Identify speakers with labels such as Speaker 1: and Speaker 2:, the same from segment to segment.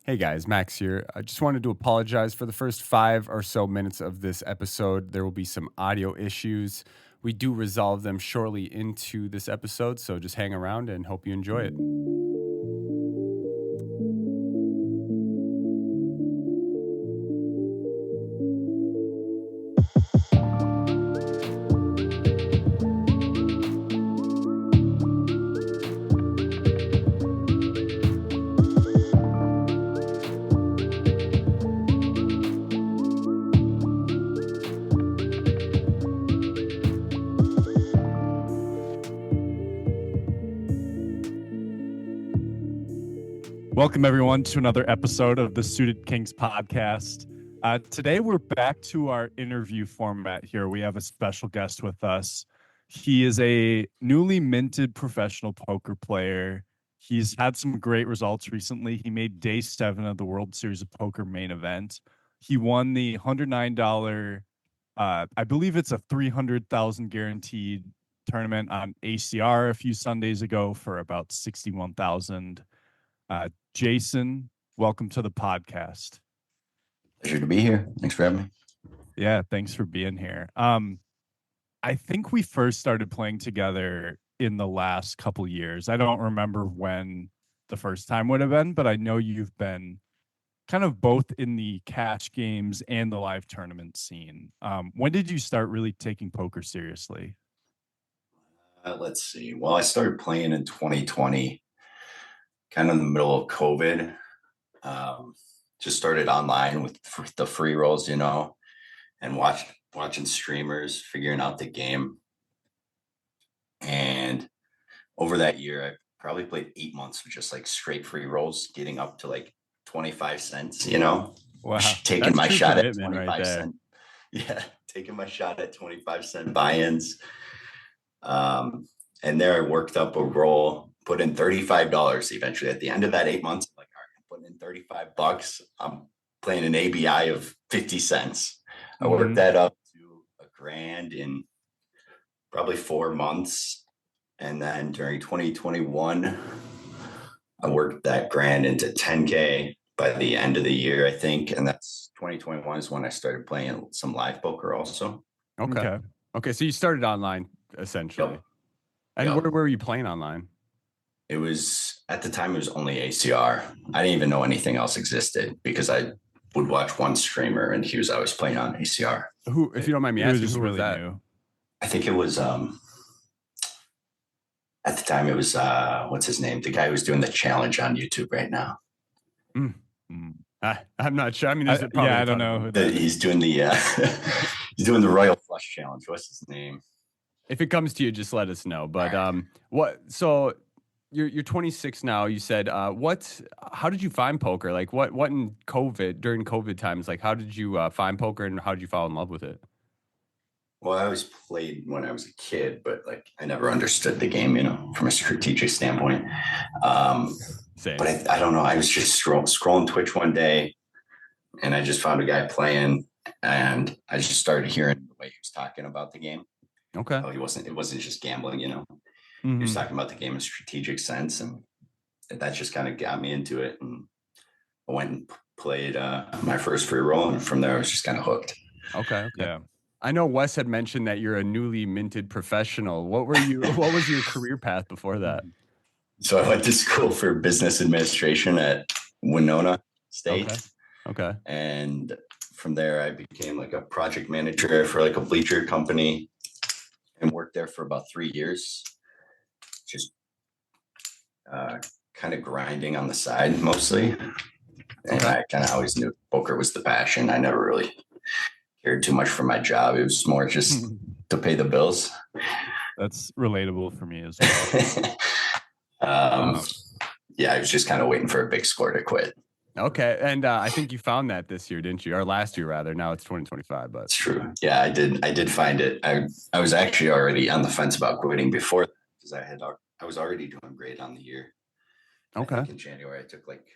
Speaker 1: Hey guys, Max here. I just wanted to apologize for the first 5 or so minutes of this episode. There will be some audio issues. We do resolve them shortly into this episode, so just hang around and hope you enjoy it.
Speaker 2: Welcome, everyone, to another episode of the Suited Kings podcast. Today, we're back to our interview format here. We have a special guest with us. He is a newly minted professional poker player. He's had some great results recently. He made day 7 of the World Series of Poker main event. He won the $109, I believe it's a $300,000 guaranteed tournament on ACR a few Sundays ago for about $61,000. Jason, welcome to the podcast.
Speaker 3: Pleasure to be here. Thanks for having me.
Speaker 2: Yeah, thanks for being here. I think we first started playing together in the last couple years. I don't remember when the first time would have been, but I know you've been kind of both in the cash games and the live tournament scene. When did you start really taking poker seriously?
Speaker 3: Let's see. Well, I started playing in 2020. Kind of in the middle of COVID. Just started online with the free rolls, and watching streamers, figuring out the game. And over that year, I probably played 8 months with just like straight free rolls, getting up to like 25 cents,
Speaker 2: Wow.
Speaker 3: Taking my shot at 25 cent. Yeah, taking my shot at 25 cent buy-ins. And there I worked up a roll. Put in $35 eventually. At the end of that 8 months, I'm like, all right, I'm putting in $35. I'm playing an ABI of 50 cents. I worked that up to $1,000 in probably 4 months. And then during 2021, I worked that grand into 10K by the end of the year, I think. And that's 2021 is when I started playing some live poker also.
Speaker 1: Okay. So you started online essentially.
Speaker 3: Yep.
Speaker 1: And where were you playing online?
Speaker 3: It was, at the time, it was only ACR. I didn't even know anything else existed because I would watch one streamer and he was always playing on ACR.
Speaker 1: Who, if you don't mind me asking, who was that?
Speaker 2: New.
Speaker 3: I think it was, at the time, it was, what's his name? The guy who's doing the challenge on YouTube right now.
Speaker 1: I'm not sure. I mean,
Speaker 2: I don't know.
Speaker 3: He's doing the, he's doing the Royal Flush Challenge. What's his name?
Speaker 1: If it comes to you, just let us know. But so you're 26 now. You said how did you find poker? Like what in during COVID times, like how did you find poker and how did you fall in love with it?
Speaker 3: Well, I always played when I was a kid, but like I never understood the game, from a strategic standpoint.
Speaker 1: Same.
Speaker 3: But I don't know. I was just scrolling Twitch one day and I just found a guy playing and I just started hearing the way he was talking about the game.
Speaker 1: Okay.
Speaker 3: It wasn't just gambling, He was talking about the game in strategic sense, and that just kind of got me into it. And I went and played my first free roll, and from there I was just kind of hooked.
Speaker 1: Okay. Yeah. I know Wes had mentioned that you're a newly minted professional. What was your career path before that?
Speaker 3: So I went to school for business administration at Winona State.
Speaker 1: Okay.
Speaker 3: And from there I became like a project manager for like a bleacher company and worked there for about 3 years. Just kind of grinding on the side mostly. And I kind of always knew poker was the passion. I never really cared too much for my job. It was more just to pay the bills.
Speaker 2: That's relatable for me as well.
Speaker 3: Yeah, I was just kind of waiting for a big score to quit.
Speaker 1: Okay. And I think you found that this year, didn't you? Or last year, rather. Now it's 2025. But
Speaker 3: it's true. Yeah, I did find it. I was actually already on the fence about quitting before because I was already doing great on the year.
Speaker 1: Okay.
Speaker 3: I think in January, I took like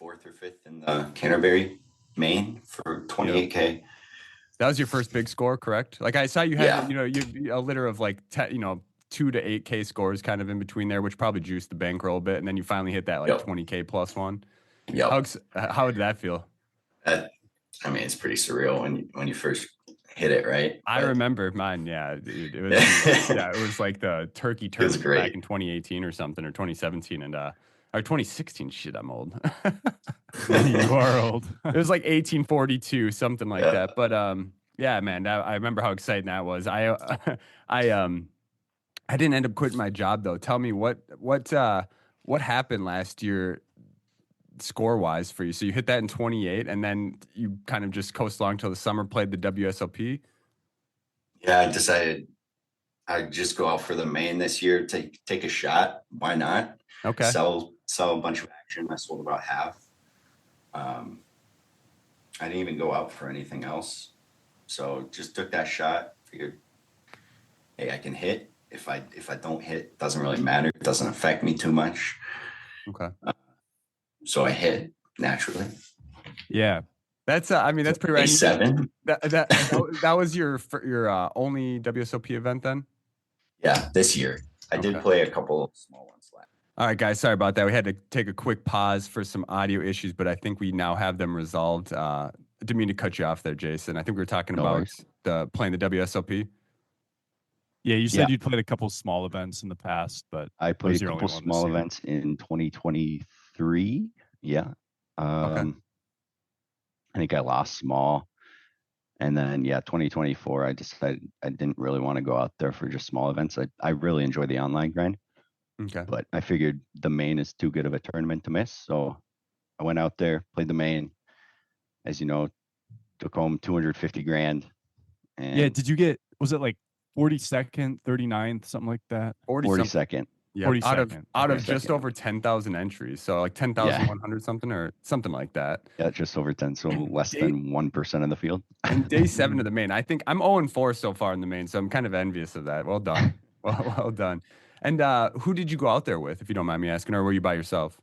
Speaker 3: 4th or 5th in the Canterbury main for 28K.
Speaker 1: That was your first big score, correct? Like I saw you had, a litter of like 2 to 8K scores kind of in between there, which probably juiced the bankroll a bit. And then you finally hit that like 20K plus one.
Speaker 3: Yep.
Speaker 1: How did that feel?
Speaker 3: I mean, it's pretty surreal when you first hit it, right?
Speaker 1: I
Speaker 3: But
Speaker 1: remember mine. Yeah, it was it was like the turkey
Speaker 3: it was
Speaker 1: tournament back
Speaker 3: great.
Speaker 1: in 2018 or something, or 2017, and or 2016. Shit, I'm old.
Speaker 2: You are old.
Speaker 1: It was like 1842, something like
Speaker 3: Yeah.
Speaker 1: that. But yeah, man, I remember how exciting that was. I I didn't end up quitting my job though. Tell me what happened last year score wise for you? So you hit that in 28, and then you kind of just coast along till the summer, played the WSOP.
Speaker 3: Yeah, I decided I'd just go out for the main this year, take a shot. Why not?
Speaker 1: Okay.
Speaker 3: Sell a bunch of action. I sold about half. I didn't even go out for anything else. So just took that shot, figured, hey, I can hit. If I don't hit, it doesn't really matter. It doesn't affect me too much.
Speaker 1: Okay.
Speaker 3: So I hit naturally.
Speaker 2: Yeah.
Speaker 1: That's I mean that's pretty rad.
Speaker 3: A7.
Speaker 1: That was your only WSOP event then?
Speaker 3: Yeah, this year. I did play a couple of small ones last.
Speaker 1: All right, guys, sorry about that. We had to take a quick pause for some audio issues, but I think we now have them resolved. Didn't mean to cut you off there, Jason. I think we were talking about playing the WSOP.
Speaker 2: Yeah, you said you'd played a couple small events in the past, but
Speaker 4: I played a couple small events in 2023. Yeah.
Speaker 1: Okay.
Speaker 4: I think I lost small. And then, 2024, I decided I didn't really want to go out there for just small events. I really enjoy the online grind.
Speaker 1: Okay.
Speaker 4: But I figured the main is too good of a tournament to miss. So I went out there, played the main. As you know, took home 250 grand. And
Speaker 2: yeah, did you get, was it like 42nd, 39th, something like that?
Speaker 4: 42nd.
Speaker 1: Yeah, out of just over 10,000 entries, so like 10,100 something or something like that.
Speaker 4: Yeah, just over 10, so less than 1% of the field.
Speaker 1: And day 7 of the main, I think I'm 0-4 so far in the main, so I'm kind of envious of that. Well done, well done. And who did you go out there with, if you don't mind me asking, or were you by yourself?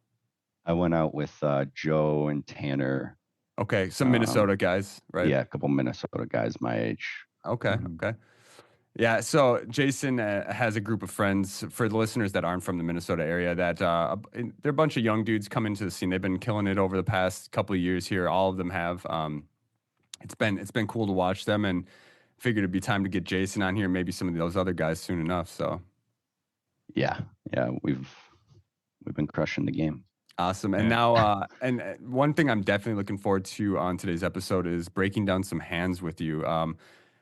Speaker 4: I went out with Joe and Tanner.
Speaker 1: Okay, some Minnesota guys, right?
Speaker 4: Yeah, a couple Minnesota guys my age.
Speaker 1: Okay, okay. Yeah, so Jason has a group of friends, for the listeners that aren't from the Minnesota area, that they're a bunch of young dudes coming to the scene. They've been killing it over the past couple of years here. All of them have. It's been cool to watch them, and figured it'd be time to get Jason on here, maybe some of those other guys soon enough. So
Speaker 4: yeah, we've been crushing the game.
Speaker 1: Awesome. And now, and one thing I'm definitely looking forward to on today's episode is breaking down some hands with you.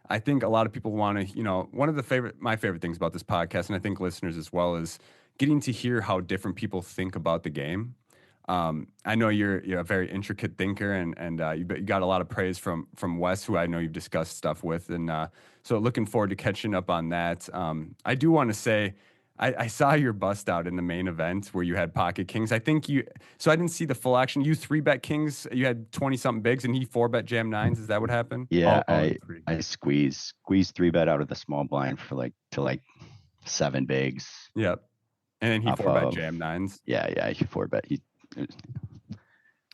Speaker 1: I think a lot of people want to, one of my favorite things about this podcast, and I think listeners as well, is getting to hear how different people think about the game. I know you're a very intricate thinker, and you got a lot of praise from Wes, who I know you've discussed stuff with, and so looking forward to catching up on that. I do want to say, I saw your bust out in the main event where you had pocket kings. I think so I didn't see the full action. You 3-bet kings, you had 20 something bigs, and he 4-bet jam nines. Is that what happened?
Speaker 4: Yeah, I squeezed 3-bet out of the small blind for to 7 bigs.
Speaker 1: Yep. And then he 4-bet jam nines.
Speaker 4: Yeah, he 4-bet. He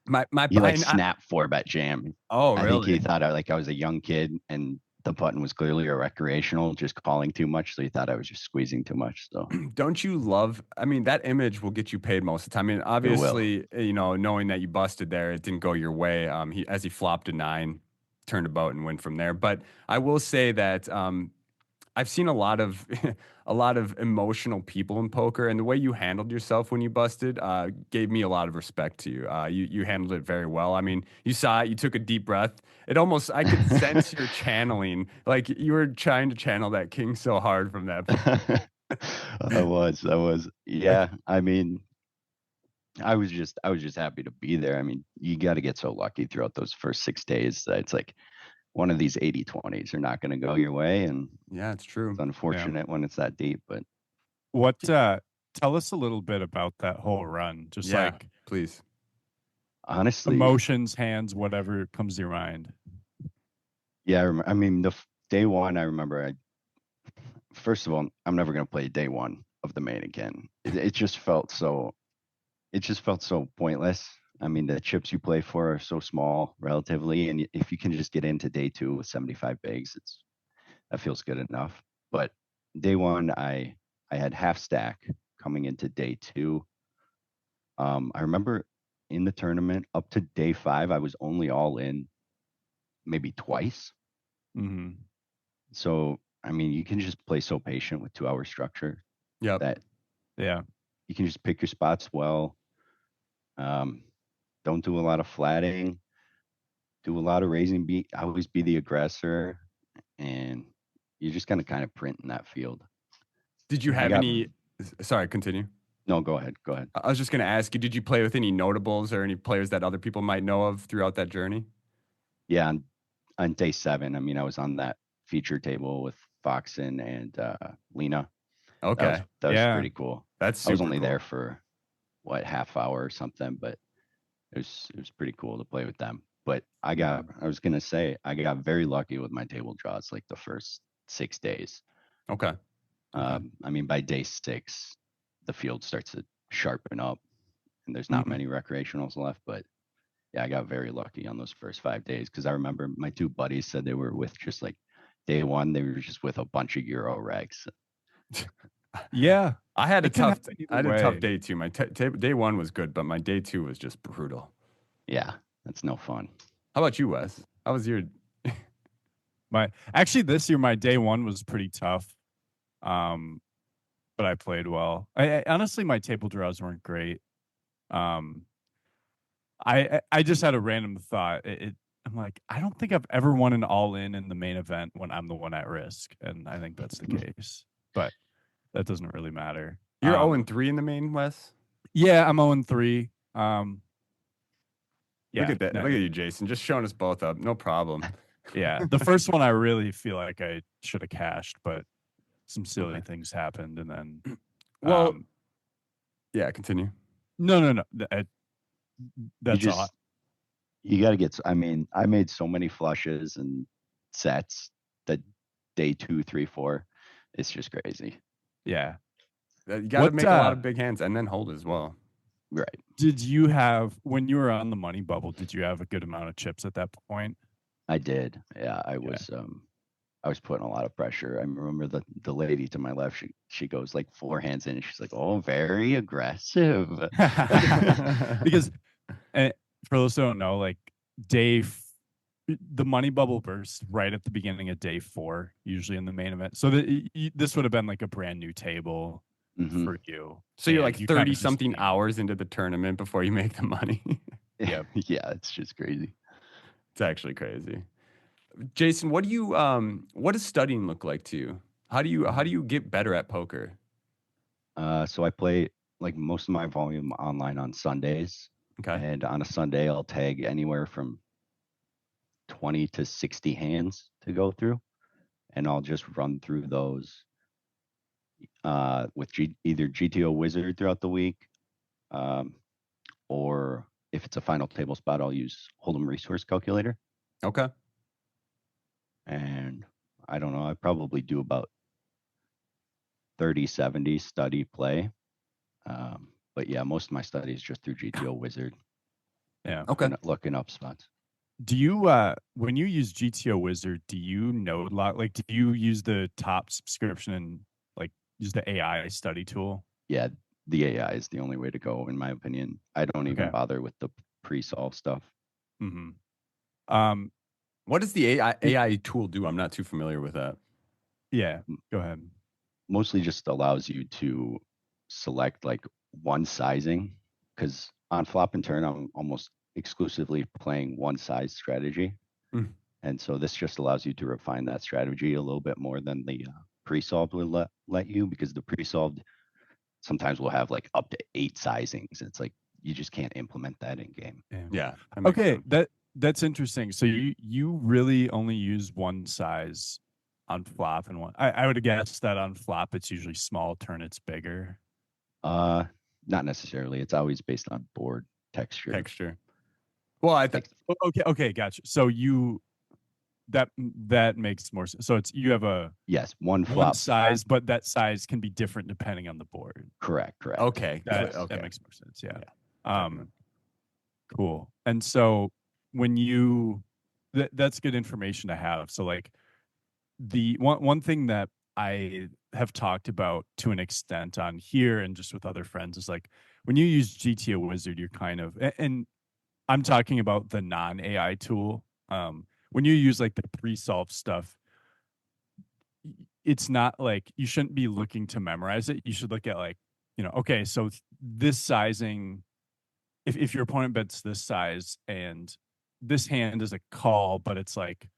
Speaker 4: snap 4-bet jam.
Speaker 1: Oh, really?
Speaker 4: I think he thought I was a young kid, and the button was clearly a recreational, just calling too much. So he thought I was just squeezing too much. So
Speaker 1: don't you love, I mean, that image will get you paid most of the time. I mean, obviously, knowing that you busted there, it didn't go your way. He flopped a 9, turned about and went from there. But I will say that I've seen a lot of emotional people in poker, and the way you handled yourself when you busted gave me a lot of respect to you. You handled it very well. I mean, you saw it, you took a deep breath. I could sense your channeling, like you were trying to channel that king so hard from that point.
Speaker 4: I was. Yeah, I mean, I was just happy to be there. I mean, you got to get so lucky throughout those first 6 days that it's like one of these 80-20s are not going to go your way. And
Speaker 1: yeah, it's true.
Speaker 4: It's unfortunate when it's that deep, but
Speaker 2: tell us a little bit about that whole run. Just
Speaker 1: please.
Speaker 4: Honestly,
Speaker 2: emotions, hands, whatever comes to your mind.
Speaker 4: Yeah, I mean, the day one, I remember. First of all, I'm never going to play day one of the main again. It just felt so pointless. I mean, the chips you play for are so small relatively, and if you can just get into day 2 with 75 bigs, that feels good enough. But day one, I had half stack coming into day 2. I remember in the tournament up to day 5, I was only all in maybe twice.
Speaker 2: Mm-hmm.
Speaker 4: So, I mean, you can just play so patient with 2-hour structure.
Speaker 1: Yeah.
Speaker 4: That
Speaker 2: Yeah.
Speaker 4: you can just pick your spots well. Don't do a lot of flatting. Do a lot of raising. Always be the aggressor, and you're just gonna kind of print in that field.
Speaker 1: Did you have any? Sorry, continue.
Speaker 4: No, go ahead. Go ahead.
Speaker 1: I was just going to ask you, did you play with any notables or any players that other people might know of throughout that journey?
Speaker 4: Yeah, on day 7, I mean, I was on that feature table with Foxen and Lena.
Speaker 1: Okay.
Speaker 4: That was pretty cool.
Speaker 1: That's super
Speaker 4: I was only
Speaker 1: cool.
Speaker 4: there for half hour or something, but it was pretty cool to play with them. But I was gonna say I got very lucky with my table draws like the first 6 days.
Speaker 1: Okay.
Speaker 4: I mean, by day 6, the field starts to sharpen up, and there's not many recreationals left. But yeah, I got very lucky on those first 5 days because I remember my 2 buddies said they were with just like day 1, they were just with a bunch of Euro regs.
Speaker 2: Yeah,
Speaker 1: I had a tough
Speaker 2: way.
Speaker 1: day 2. My day 1 was good, but my day 2 was just brutal.
Speaker 4: Yeah, that's no fun.
Speaker 1: How about you, Wes? How was your?
Speaker 2: Actually, this year my day 1 was pretty tough, but I played well. I honestly, my table draws weren't great. I just had a random thought. I'm like, I don't think I've ever won an all-in in the main event when I'm the one at risk, and I think that's the case. But that doesn't really matter.
Speaker 1: You're 0-3 in the main, Wes?
Speaker 2: Yeah, I'm 0-3. Yeah,
Speaker 1: look at that. Look at you, Jason. Just showing us both up. No problem.
Speaker 2: Yeah, the first one I really feel like I should have cashed, but some silly things happened, and then.
Speaker 1: Well, yeah. Continue.
Speaker 2: No. That's all.
Speaker 4: You got to get. I mean, I made so many flushes and sets that day 2, 3, 4. It's just crazy.
Speaker 2: Yeah.
Speaker 1: You got to make a lot of big hands and then hold as well.
Speaker 4: Right.
Speaker 2: Did you have, when you were on the money bubble, did you have a good amount of chips at that point?
Speaker 4: I did. Yeah, I was putting a lot of pressure. I remember the lady to my left, she goes like 4 hands in and she's like, "Oh, very aggressive."
Speaker 2: Because for those who don't know, like the money bubble bursts right at the beginning of day 4, usually in the main event. So this would have been like a brand new table for you.
Speaker 1: So you're like 30 something hours into the tournament before you make the money.
Speaker 4: Yeah, it's just crazy.
Speaker 1: It's actually crazy. Jason, what does studying look like to you? How do you get better at poker?
Speaker 4: So I play like most of my volume online on Sundays.
Speaker 1: Okay.
Speaker 4: And on a Sunday, I'll tag anywhere from 20 to 60 hands to go through, and I'll just run through those with either GTO Wizard throughout the week, or if it's a final table spot, I'll use Hold'em Resource Calculator.
Speaker 1: Okay.
Speaker 4: And I don't know, I probably do about 30-70 study play. But yeah, most of my study is just through GTO Wizard.
Speaker 2: Yeah.
Speaker 1: Okay.
Speaker 4: Looking up spots.
Speaker 2: Do you when you use GTO Wizard, do you node lock? Like, do you use the top subscription and like use the AI study tool?
Speaker 4: Yeah, the AI is the only way to go, in my opinion. I don't even bother with the pre-solve stuff.
Speaker 2: Mm-hmm.
Speaker 1: What does the AI tool do? I'm not too familiar with that.
Speaker 2: Yeah, go ahead.
Speaker 4: Mostly just allows you to select like one sizing, because on flop and turn, I'm almost exclusively playing one size strategy. And so this just allows you to refine that strategy a little bit more than the pre-solved will let you, because the pre-solved sometimes will have like up to 8 sizings. It's like you just can't implement that in game.
Speaker 1: Yeah.
Speaker 2: Okay, that's interesting. So you really only use one size on flop, and one. I would guess that on flop it's usually small, turn it's bigger.
Speaker 4: Not necessarily. It's always based on board texture.
Speaker 1: Well, I think
Speaker 2: okay, gotcha. So that makes more sense. So it's you have a
Speaker 4: one flop
Speaker 2: size, but that size can be different depending on the board.
Speaker 4: Correct.
Speaker 1: Okay.
Speaker 2: That makes more sense. Yeah. Cool. And so when you that's good information to have. So like the one thing that I have talked about to an extent on here and just with other friends is like when you use GTO Wizard, you're kind of, and I'm talking about the non-AI tool. When you use like the pre-solve stuff, it's not like you shouldn't be looking to memorize it. You should look at like, okay, so this sizing, if your opponent bets this size and this hand is a call, but it's like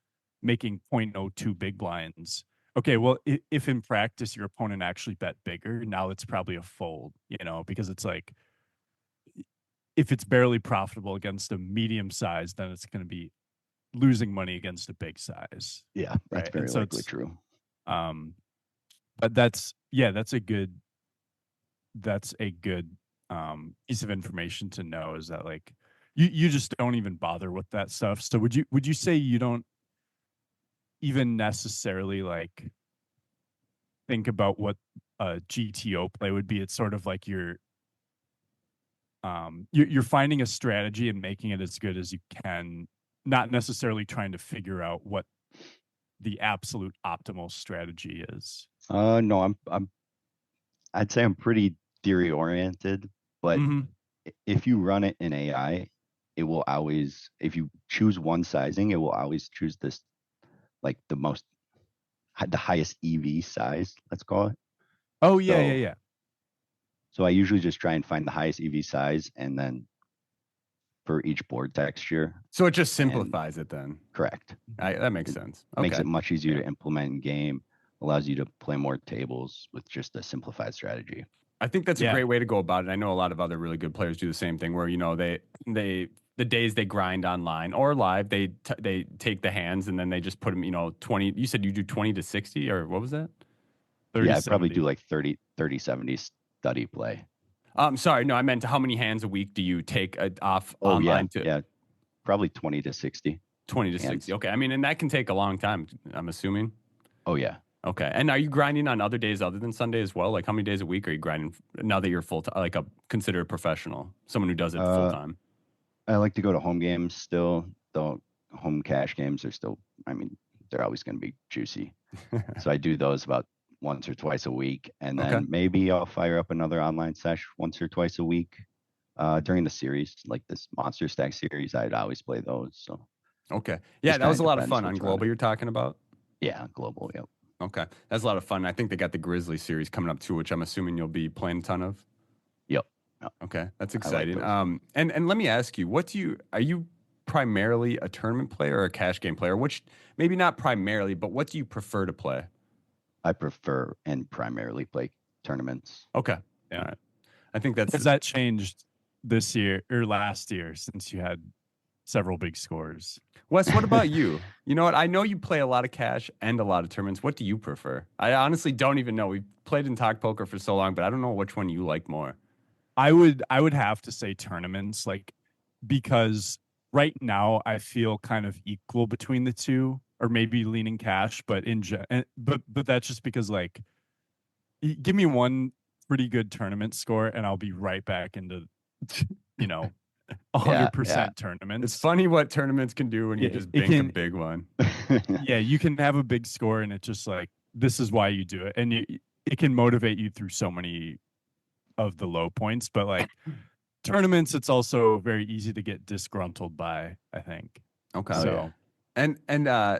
Speaker 2: making 0.02 big blinds. Okay, well, if in practice your opponent actually bet bigger, now it's probably a fold, because it's like, if it's barely profitable against a medium size, then it's going to be losing money against a big size.
Speaker 4: Yeah, that's
Speaker 2: right?
Speaker 4: very likely true.
Speaker 2: But that's a good piece of information to know, is that like you just don't even bother with that stuff. So would you say you don't even necessarily like think about what a GTO play would be? It's sort of like you're finding a strategy and making it as good as you can, not necessarily trying to figure out what the absolute optimal strategy is.
Speaker 4: No, I'd say I'm pretty theory oriented, but if you run it in AI, it will always, if you choose one sizing, it will always choose this, like the highest EV size, let's call it.
Speaker 2: Oh yeah.
Speaker 4: So I usually just try and find the highest EV size, and then for each board texture.
Speaker 1: So it just simplifies it then.
Speaker 4: Correct.
Speaker 1: That makes sense. Okay.
Speaker 4: Makes it much easier to implement in game, allows you to play more tables with just a simplified strategy.
Speaker 1: I think that's a great way to go about it. I know a lot of other really good players do the same thing, where they the days they grind online or live, they take the hands and then they just put them, 20. You said you do 20 to 60, or what was that?
Speaker 2: 30,
Speaker 4: yeah, I probably do like 30-70 study play.
Speaker 1: Sorry, no, I meant how many hands a week do you take off online?
Speaker 4: Yeah, probably 20 to 60.
Speaker 1: 20 to 60. Okay, I mean, and that can take a long time, I'm assuming.
Speaker 4: Oh yeah.
Speaker 1: Okay, and are you grinding on other days other than Sunday as well? Like, how many days a week are you grinding now that you're full time, like considered a professional, someone who does it full time?
Speaker 4: I like to go to home games still. Though home cash games are still, I mean, they're always going to be juicy. So I do those about once or twice a week, and then maybe I'll fire up another online sesh once or twice a week during the series, like this Monster Stack series. I'd always play those. So
Speaker 1: yeah, that was a lot of fun on Global. You're talking about?
Speaker 4: Yeah, Global. Yep.
Speaker 1: Okay, that's a lot of fun. I think they got the Grizzly series coming up too, which I'm assuming you'll be playing a ton of.
Speaker 4: Yep.
Speaker 1: Okay, that's exciting.
Speaker 4: Like
Speaker 1: and let me ask you, are you primarily a tournament player or a cash game player? Which, maybe not primarily, but what do you prefer to play?
Speaker 4: I prefer and primarily play tournaments.
Speaker 1: Okay.
Speaker 2: Yeah.
Speaker 1: All right. I think
Speaker 2: has that changed this year or last year, since you had several big scores?
Speaker 1: Wes, what about you? You know what? I know you play a lot of cash and a lot of tournaments. What do you prefer? I honestly don't even know. We've played in Talk Poker for so long, but I don't know which one you like more.
Speaker 2: I would have to say tournaments, like, because right now I feel kind of equal between the two, or maybe leaning cash, but but that's just because, like, give me one pretty good tournament score and I'll be right back into 100% tournaments.
Speaker 1: It's funny what tournaments can do when you just bank a big one.
Speaker 2: Yeah, you can have a big score and it's just like, this is why you do it, and it can motivate you through so many of the low points. But like tournaments, it's also very easy to get disgruntled by, I think.
Speaker 1: Okay.
Speaker 2: So
Speaker 1: and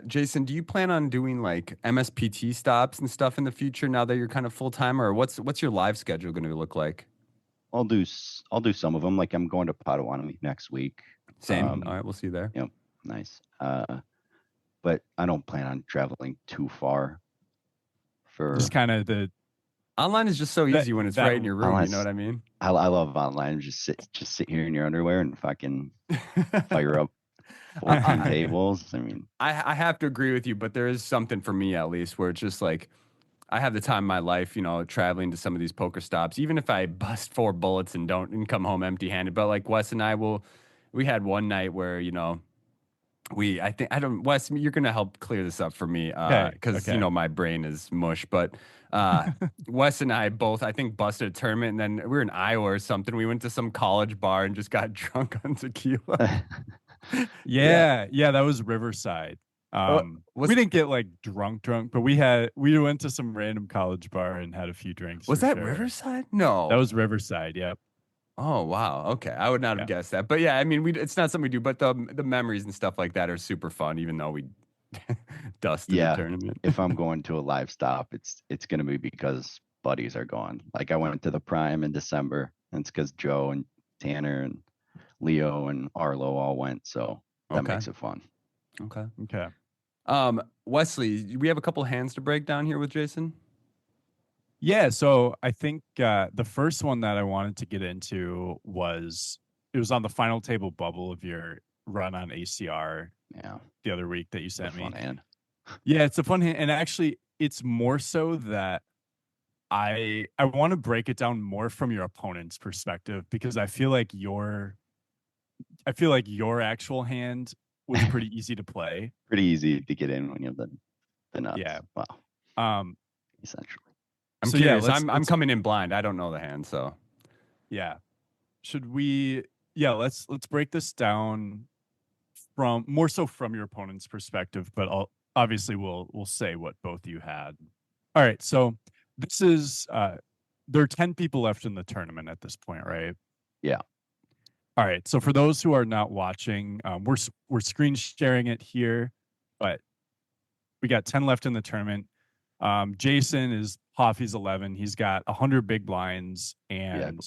Speaker 1: Jason, do you plan on doing like MSPT stops and stuff in the future now that you're kind of full time, or what's your live schedule going to look like?
Speaker 4: I'll do some of them. Like, I'm going to Potawatomi next week.
Speaker 1: Same. All right, we'll see you there.
Speaker 4: Yep. Nice. But I don't plan on traveling too far. For
Speaker 2: just kind of
Speaker 1: online is just so easy when it's right in your room. You know what I mean?
Speaker 4: I love online. Just sit here in your underwear and fucking fire up 14 tables. I mean,
Speaker 1: I have to agree with you, but there is something for me at least where it's just like, I have the time of my life, traveling to some of these poker stops, even if I bust 4 bullets and don't come home empty handed. But like Wes and I we had one night where, Wes, you're going to help clear this up for me because, my brain is mush. But Wes and I both, I think, busted a tournament, and then we were in Iowa or something. We went to some college bar and just got drunk on tequila.
Speaker 2: Yeah, that was Riverside. We didn't get like drunk, but we went to some random college bar and had a few drinks.
Speaker 1: Was that Riverside? No.
Speaker 2: That was Riverside, yeah.
Speaker 1: Oh wow. Okay, I would not have guessed that. But yeah, I mean, it's not something we do. But the memories and stuff like that are super fun, even though we dusted the
Speaker 4: Yeah,
Speaker 1: tournament.
Speaker 4: if I'm going to a live stop, it's gonna be because buddies are going. Like I went to the Prime in December, and it's because Joe and Tanner and Leo and Arlo all went, so that
Speaker 1: Okay.
Speaker 4: makes it fun.
Speaker 2: Okay.
Speaker 1: Wesley, we have a couple hands to break down here with Jason.
Speaker 2: Yeah, so I think the first one that I wanted to get into was it was on the final table bubble of your run on ACR the other week that you sent me.
Speaker 4: Fun hand.
Speaker 2: Yeah, it's a fun hand, and actually, it's more so that I want to break it down more from your opponent's perspective because I feel like your actual hand was pretty easy to play.
Speaker 4: Pretty easy to get in when you have the nuts.
Speaker 2: Yeah.
Speaker 4: Wow. Essentially.
Speaker 1: I'm
Speaker 2: So
Speaker 1: curious.
Speaker 2: yeah,
Speaker 1: I'm coming in blind. I don't know the hand, so
Speaker 2: yeah. Should we? Yeah, let's break this down from more so from your opponent's perspective, but obviously we'll say what both you had. All right, so this is there are 10 people left in the tournament at this point, right?
Speaker 4: Yeah.
Speaker 2: All right, so for those who are not watching, we're screen sharing it here, but we got 10 left in the tournament. Jason is Hoffys11. He's got 100 big blinds, and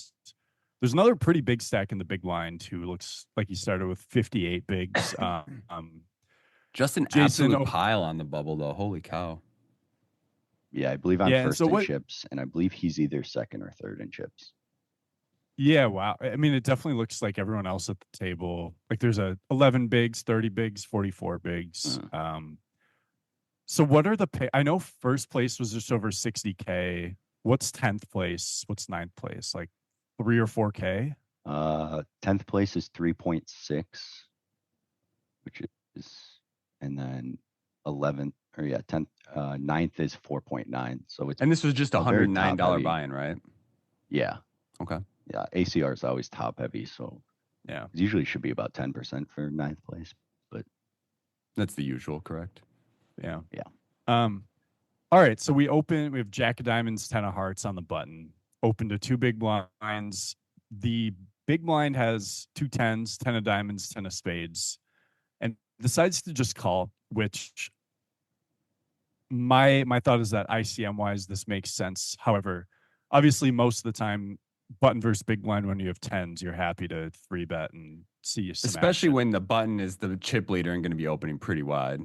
Speaker 2: there's another pretty big stack in the big blind who looks like he started with 58 bigs.
Speaker 1: Just an
Speaker 2: Jason,
Speaker 1: absolute pile on the bubble, though. Holy cow.
Speaker 4: Yeah, I believe I'm first in chips, and I believe he's either second or third in chips.
Speaker 2: Yeah, wow. I mean, it definitely looks like everyone else at the table. Like there's 11 bigs, 30 bigs, 44 bigs. So what are the pay? I know first place was just over 60K. What's 10th place? What's 9th place? Like 3 or 4K?
Speaker 4: 10th place is 3.6, which is, and then 11th or 10th, 9th is 4.9. So it's,
Speaker 1: and this was just $109 buy-in, right?
Speaker 4: Yeah.
Speaker 1: Okay.
Speaker 4: Yeah. ACR is always top heavy. So
Speaker 2: yeah,
Speaker 4: it usually should be about 10% for 9th place, but
Speaker 1: that's the usual, correct?
Speaker 2: Yeah.
Speaker 4: Yeah.
Speaker 2: All right. So we have Jack of Diamonds, 10 of Hearts on the button. Open to 2 big blinds. The big blind has 2 10s, 10 of Diamonds, 10 of Spades, and decides to just call, which my thought is that ICM wise, this makes sense. However, obviously most of the time, button versus big blind, when you have 10s, you're happy to 3-bet and see some
Speaker 1: especially
Speaker 2: action.
Speaker 1: when the button is the chip leader and going to be opening pretty wide.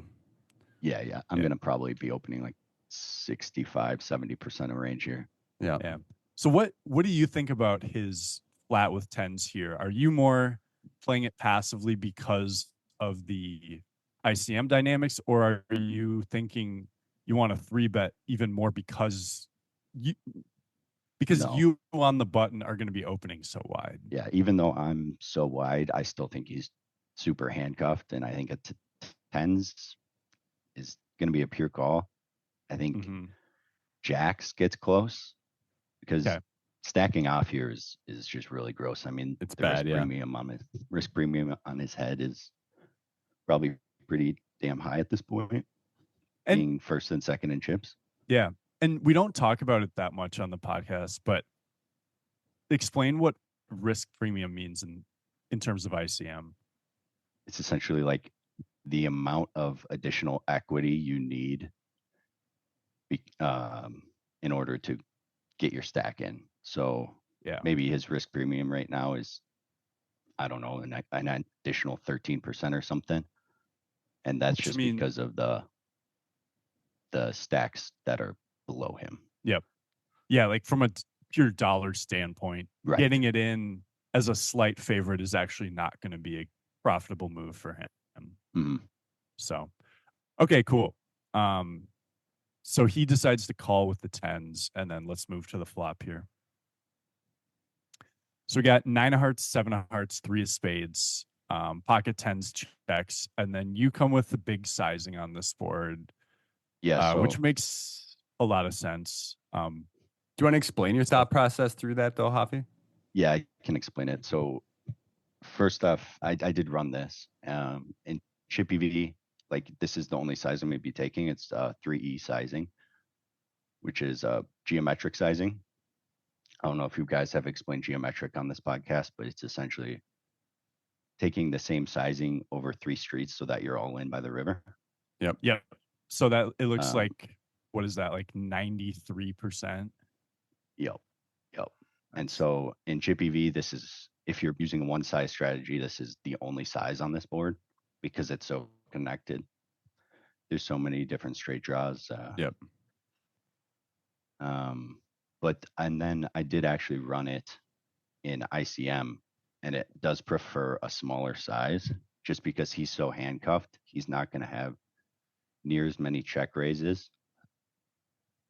Speaker 4: Yeah. I'm going to probably be opening like 65, 70% of range here.
Speaker 2: Yeah. So what do you think about his flat with 10s here? Are you more playing it passively because of the ICM dynamics, or are you thinking you want to 3-bet even more because you on the button are going to be opening so wide?
Speaker 4: Yeah, even though I'm so wide, I still think he's super handcuffed, and I think a 10s is going to be a pure call. I think Jacks gets close because stacking off here is just really gross. I mean,
Speaker 1: it's
Speaker 4: the
Speaker 1: bad.
Speaker 4: risk premium on his head is probably pretty damn high at this point, and being first and second in chips.
Speaker 2: Yeah, and we don't talk about it that much on the podcast, but explain what risk premium means in terms of ICM.
Speaker 4: It's essentially like the amount of additional equity you need in order to get your stack in. So maybe his risk premium right now is, I don't know, an additional 13% or something. And that's just because of the stacks that are below him.
Speaker 2: Yep. Yeah, like from a pure dollar standpoint, getting it in as a slight favorite is actually not going to be a profitable move for him. So, okay, cool. So he decides to call with the 10s, and then let's move to the flop here. So we got 9 of hearts, 7 of hearts, 3 of spades, pocket 10s checks, and then you come with the big sizing on this board.
Speaker 4: Yeah,
Speaker 2: which makes a lot of sense.
Speaker 1: Do you want to explain your thought process through that, though, Hoffy?
Speaker 4: Yeah, I can explain it. So first off, I did run this in chip EV. Like this is the only size I'm going to be taking. It's 3E sizing, which is geometric sizing. I don't know if you guys have explained geometric on this podcast, but it's essentially taking the same sizing over 3 streets so that you're all in by the river.
Speaker 2: Yep. So that it looks
Speaker 4: Um,
Speaker 2: like, what is that, like 93%?
Speaker 4: Yep. And so in Chippy V, this is, if you're using a one size strategy, this is the only size on this board because it's so connected. There's so many different straight draws.
Speaker 1: Yep.
Speaker 4: And then I did actually run it in ICM, and it does prefer a smaller size just because he's so handcuffed. He's not going to have near as many check raises.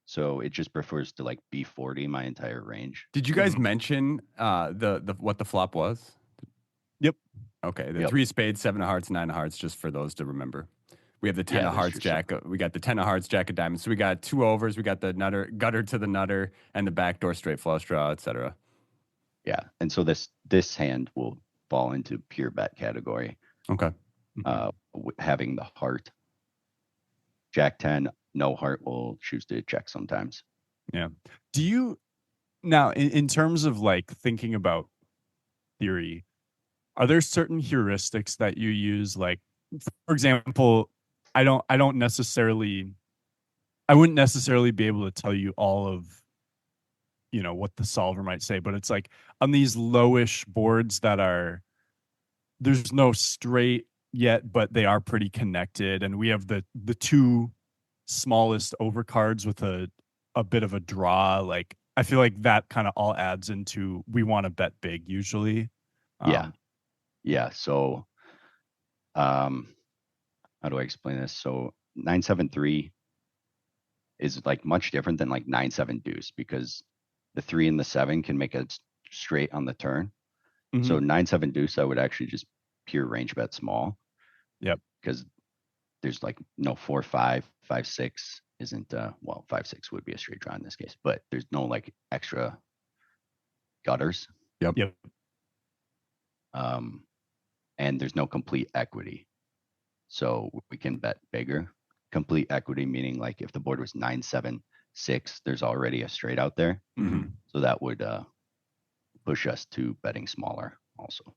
Speaker 4: So it just prefers to like B40 my entire range.
Speaker 1: Did you guys mention the what the flop was?
Speaker 2: Yep.
Speaker 1: Okay, the
Speaker 4: Yep.
Speaker 1: 3 of spades, 7 of hearts, 9 of hearts, just for those to remember. We have the 10 of hearts jack. We got the 10 of hearts jack of diamonds. So we got 2 overs. We got the gutter to the nutter, and the backdoor straight flush draw, etc.
Speaker 4: Yeah, and so this hand will fall into pure bet category.
Speaker 1: Okay.
Speaker 4: Having the heart, Jack 10, no heart will choose to check sometimes.
Speaker 2: Yeah. Do you now, in terms of like thinking about theory, are there certain heuristics that you use? Like, for example, I wouldn't necessarily be able to tell you all of, what the solver might say, but it's like on these lowish boards there's no straight yet, but they are pretty connected, and we have the 2 smallest overcards with a bit of a draw. Like, I feel like that kind of all adds into, we want to bet big usually.
Speaker 4: Yeah. So, how do I explain this? So 973 is like much different than like 9-7 deuce because the 3 and the 7 can make a straight on the turn.
Speaker 2: Mhm.
Speaker 4: So 9-7 deuce, I would actually just pure range bet small.
Speaker 2: Yep.
Speaker 4: Because there's like no 4-5, 5-6 isn't 5-6 would be a straight draw in this case, but there's no like extra gutters.
Speaker 2: Yep.
Speaker 4: And there's no complete equity. So we can bet bigger. Complete equity meaning like if the board was 9-7-6, there's already a straight out there.
Speaker 1: Mm-hmm.
Speaker 4: So that would push us to betting smaller also.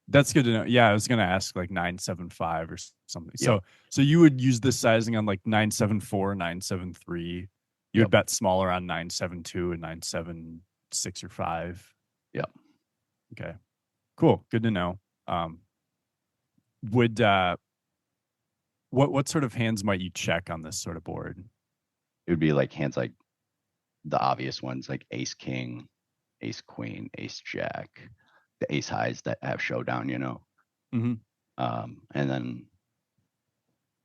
Speaker 2: That's good to know. Yeah, I was gonna ask like 975 or something.
Speaker 4: Yep.
Speaker 2: So you would use this sizing on like 974, 973. You would bet smaller on 972 and 976 or 5.
Speaker 4: Yep.
Speaker 2: Okay. Cool. Good to know. Would what sort of hands might you check on this sort of board?
Speaker 4: It would be like hands like the obvious ones like ace king, ace queen, ace jack, the ace highs that have showdown,
Speaker 2: Mm-hmm.
Speaker 4: And then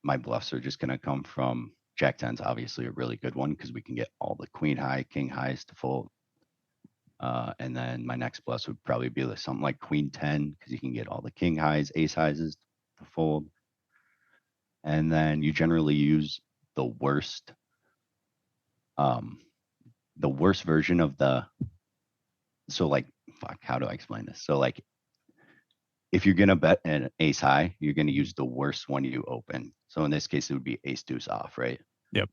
Speaker 4: my bluffs are just going to come from Jack 10's obviously a really good one because we can get all the queen high, king highs to fold. And then my next bluffs would probably be something like queen 10 because you can get all the king highs, ace highs to fold. And then you generally use the worst version of so like, how do I explain this? So like, if you're going to bet an ace high, you're going to use the worst one you open. So in this case, it would be ace deuce off, right?
Speaker 2: Yep.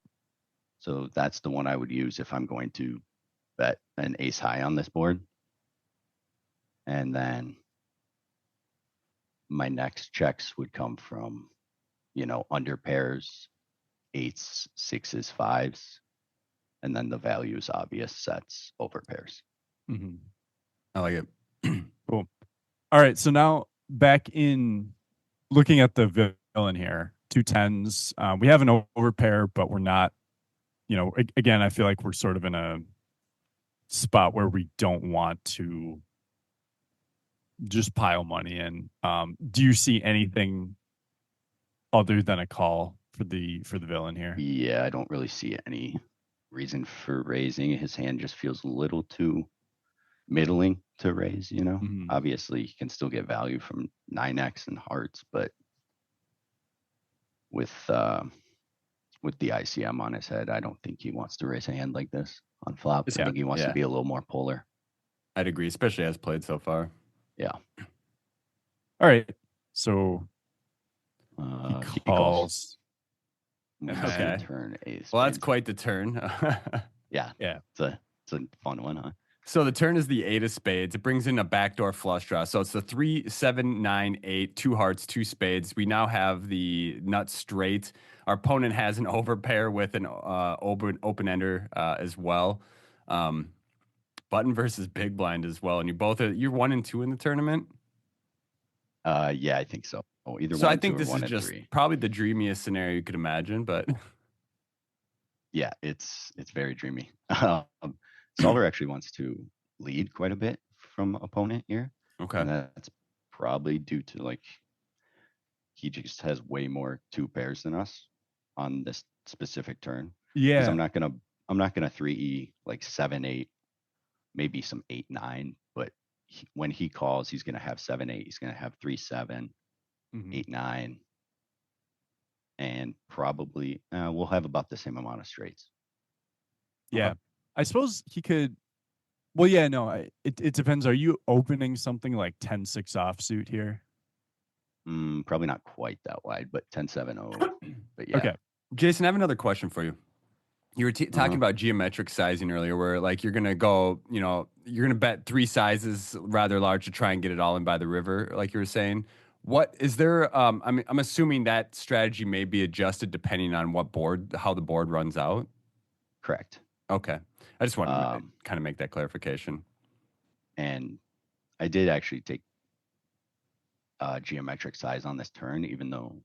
Speaker 4: So that's the one I would use if I'm going to bet an ace high on this board. And then my next checks would come from, under pairs, 8s, 6s, 5s. And then the value is obvious sets over pairs.
Speaker 2: Mm-hmm.
Speaker 1: I like it.
Speaker 2: Cool. All right. So now back in looking at the villain here, 2 10s. We have an overpair, but we're not, again, I feel like we're sort of in a spot where we don't want to just pile money in. Do you see anything other than a call for the villain here?
Speaker 4: Yeah, I don't really see any reason for raising. His hand just feels a little too middling to raise,
Speaker 2: Mm-hmm.
Speaker 4: Obviously he can still get value from 9x and hearts, but with the ICM on his head, I don't think he wants to raise a hand like this on flop. I think he wants to be a little more polar.
Speaker 1: I'd agree, especially as played so far.
Speaker 4: Yeah.
Speaker 2: All right. So
Speaker 4: he calls.
Speaker 1: Okay.
Speaker 4: Turn ace.
Speaker 1: Well, that's quite the turn.
Speaker 4: Yeah. It's a fun one, huh?
Speaker 1: So the turn is the 8 of spades. It brings in a backdoor flush draw. So it's the 3, 7, 9, 8, 2 hearts, 2 spades. We now have the nuts straight. Our opponent has an overpair with an open ender as well. Button versus big blind as well. And you're 1 and 2 in the tournament.
Speaker 4: Yeah, I think so. Either
Speaker 1: so
Speaker 4: one,
Speaker 1: I think
Speaker 4: two, or
Speaker 1: this is
Speaker 4: 1 and
Speaker 1: just
Speaker 4: 3.
Speaker 1: probably the dreamiest scenario you could imagine, but
Speaker 4: Yeah, it's very dreamy. Solver actually wants to lead quite a bit from opponent here,
Speaker 1: okay.
Speaker 4: and that's probably due to like he just has way more 2 pairs than us on this specific turn. Because
Speaker 2: Yeah.
Speaker 4: I'm not gonna 3E like 7, 8, maybe some 8, 9, but when he calls, he's gonna have 7, 8. He's gonna have 3, 7, 8, 9, and probably we'll have about the same amount of straights.
Speaker 2: Yeah. I suppose he could. Well, yeah, no, it depends. Are you opening something like 10-6 offsuit here?
Speaker 4: Probably not quite that wide, but 10-7-0. But yeah.
Speaker 1: Okay. Jason, I have another question for you. You were talking about geometric sizing earlier, where like you're gonna go, you're gonna bet 3 sizes rather large to try and get it all in by the river, like you were saying. What is there? I'm assuming that strategy may be adjusted depending on how the board runs out.
Speaker 4: Correct.
Speaker 1: Okay, I just wanted to kind of make that clarification.
Speaker 4: And I did actually take geometric size on this turn, even though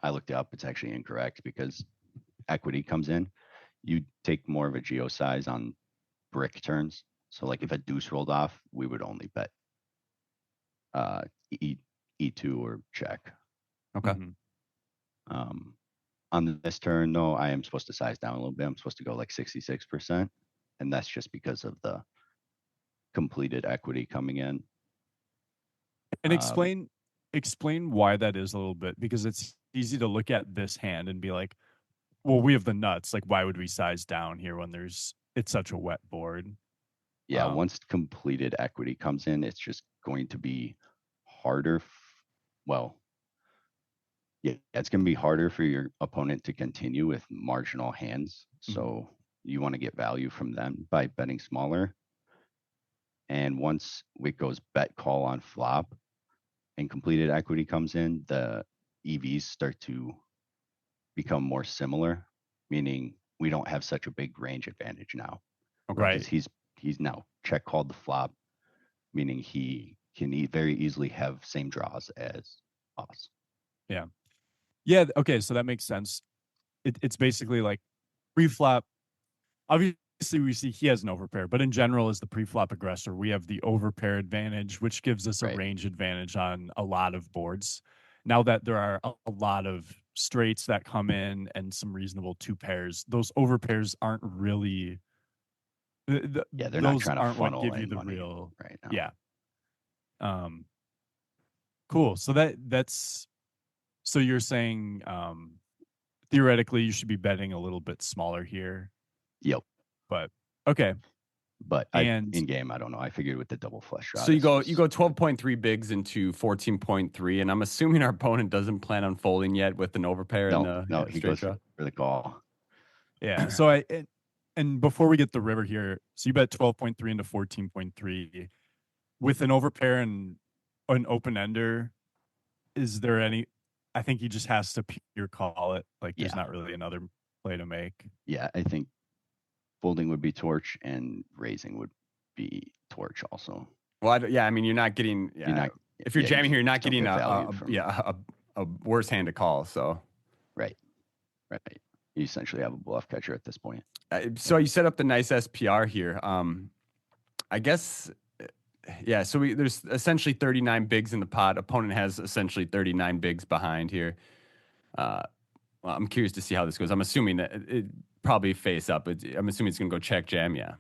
Speaker 4: I looked it up. It's actually incorrect because equity comes in. You take more of a geo size on brick turns. So like if a deuce rolled off, we would only bet E2 or check.
Speaker 1: Okay.
Speaker 4: On this turn, though, I am supposed to size down a little bit. I'm supposed to go like 66%. And that's just because of the completed equity coming in.
Speaker 2: And explain why that is a little bit, because it's easy to look at this hand and be like, well, we have the nuts. Like, why would we size down here when it's such a wet board?
Speaker 4: Yeah, once completed equity comes in, it's just going to be harder. It's going to be harder for your opponent to continue with marginal hands. So you want to get value from them by betting smaller. And once it goes bet call on flop and completed equity comes in, the EVs start to become more similar, meaning we don't have such a big range advantage now.
Speaker 1: Okay.
Speaker 2: Right.
Speaker 4: Because he's now check called the flop, meaning he can very easily have same draws as us.
Speaker 2: Yeah. Yeah. Okay. So that makes sense. It's basically like pre-flop. Obviously, we see he has an overpair, but in general, as the pre-flop aggressor, we have the overpair advantage, which gives us a range advantage on a lot of boards. Now that there are a lot of straights that come in and some reasonable 2 pairs, those overpairs aren't really.
Speaker 4: They're not trying to funnel
Speaker 2: what give you the
Speaker 4: money
Speaker 2: real
Speaker 4: right now.
Speaker 2: Yeah. Cool. So that's. So you're saying theoretically you should be betting a little bit smaller here.
Speaker 4: Yep.
Speaker 2: But okay.
Speaker 4: But in game, I don't know. I figured with the double flush draw.
Speaker 1: So you go 12.3 bigs into 14.3, and I'm assuming our opponent doesn't plan on folding yet with an overpair.
Speaker 4: No, he goes
Speaker 1: draw
Speaker 4: for the call.
Speaker 2: Yeah. So and before we get the river here, so you bet 12.3 into 14.3 with an overpair and an open ender. Is there any? I think he just has to pure call it. Like there's not really another play to make.
Speaker 4: Yeah, I think folding would be torch and raising would be torch also.
Speaker 1: Well, I mean, you're not getting. Yeah, if you're jamming here, you're not getting a worse hand to call. So
Speaker 4: right. You essentially have a bluff catcher at this point.
Speaker 1: So you set up the nice SPR here. I guess. Yeah, so there's essentially 39 bigs in the pot. Opponent has essentially 39 bigs behind here. Well, I'm curious to see how this goes. I'm assuming that it probably face up. I'm assuming it's going to go check jam, yeah.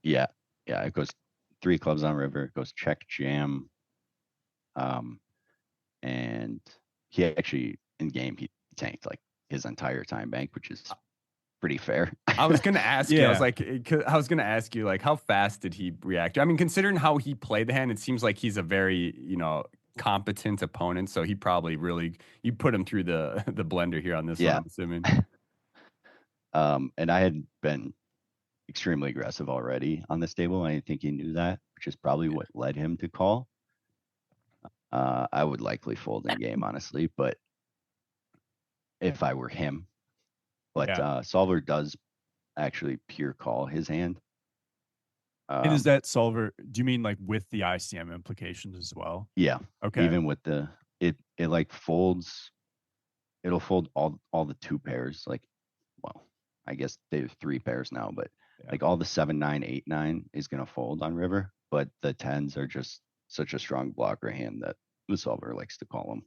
Speaker 4: Yeah, it goes 3 clubs on river. It goes check jam. And he actually, in game, he tanked like his entire time bank, which is pretty fair.
Speaker 1: I was going to ask you, I was going to ask you, like, how fast did he react? I mean, considering how he played the hand, it seems like he's a very, competent opponent. So he probably you put him through the blender here on this one, I'm assuming.
Speaker 4: And I had been extremely aggressive already on this table. I think he knew that, which is probably what led him to call. I would likely fold in game, honestly, but if I were him. But solver does actually pure call his hand.
Speaker 2: And is that solver, do you mean like with the ICM implications as well?
Speaker 4: Yeah.
Speaker 2: Okay.
Speaker 4: Even with the it like folds, it'll fold all the 2 pairs. Like, well, I guess there's 3 pairs now, but like all the 7, 9, 8, 9 is gonna fold on river, but the 10s are just such a strong blocker hand that the solver likes to call them.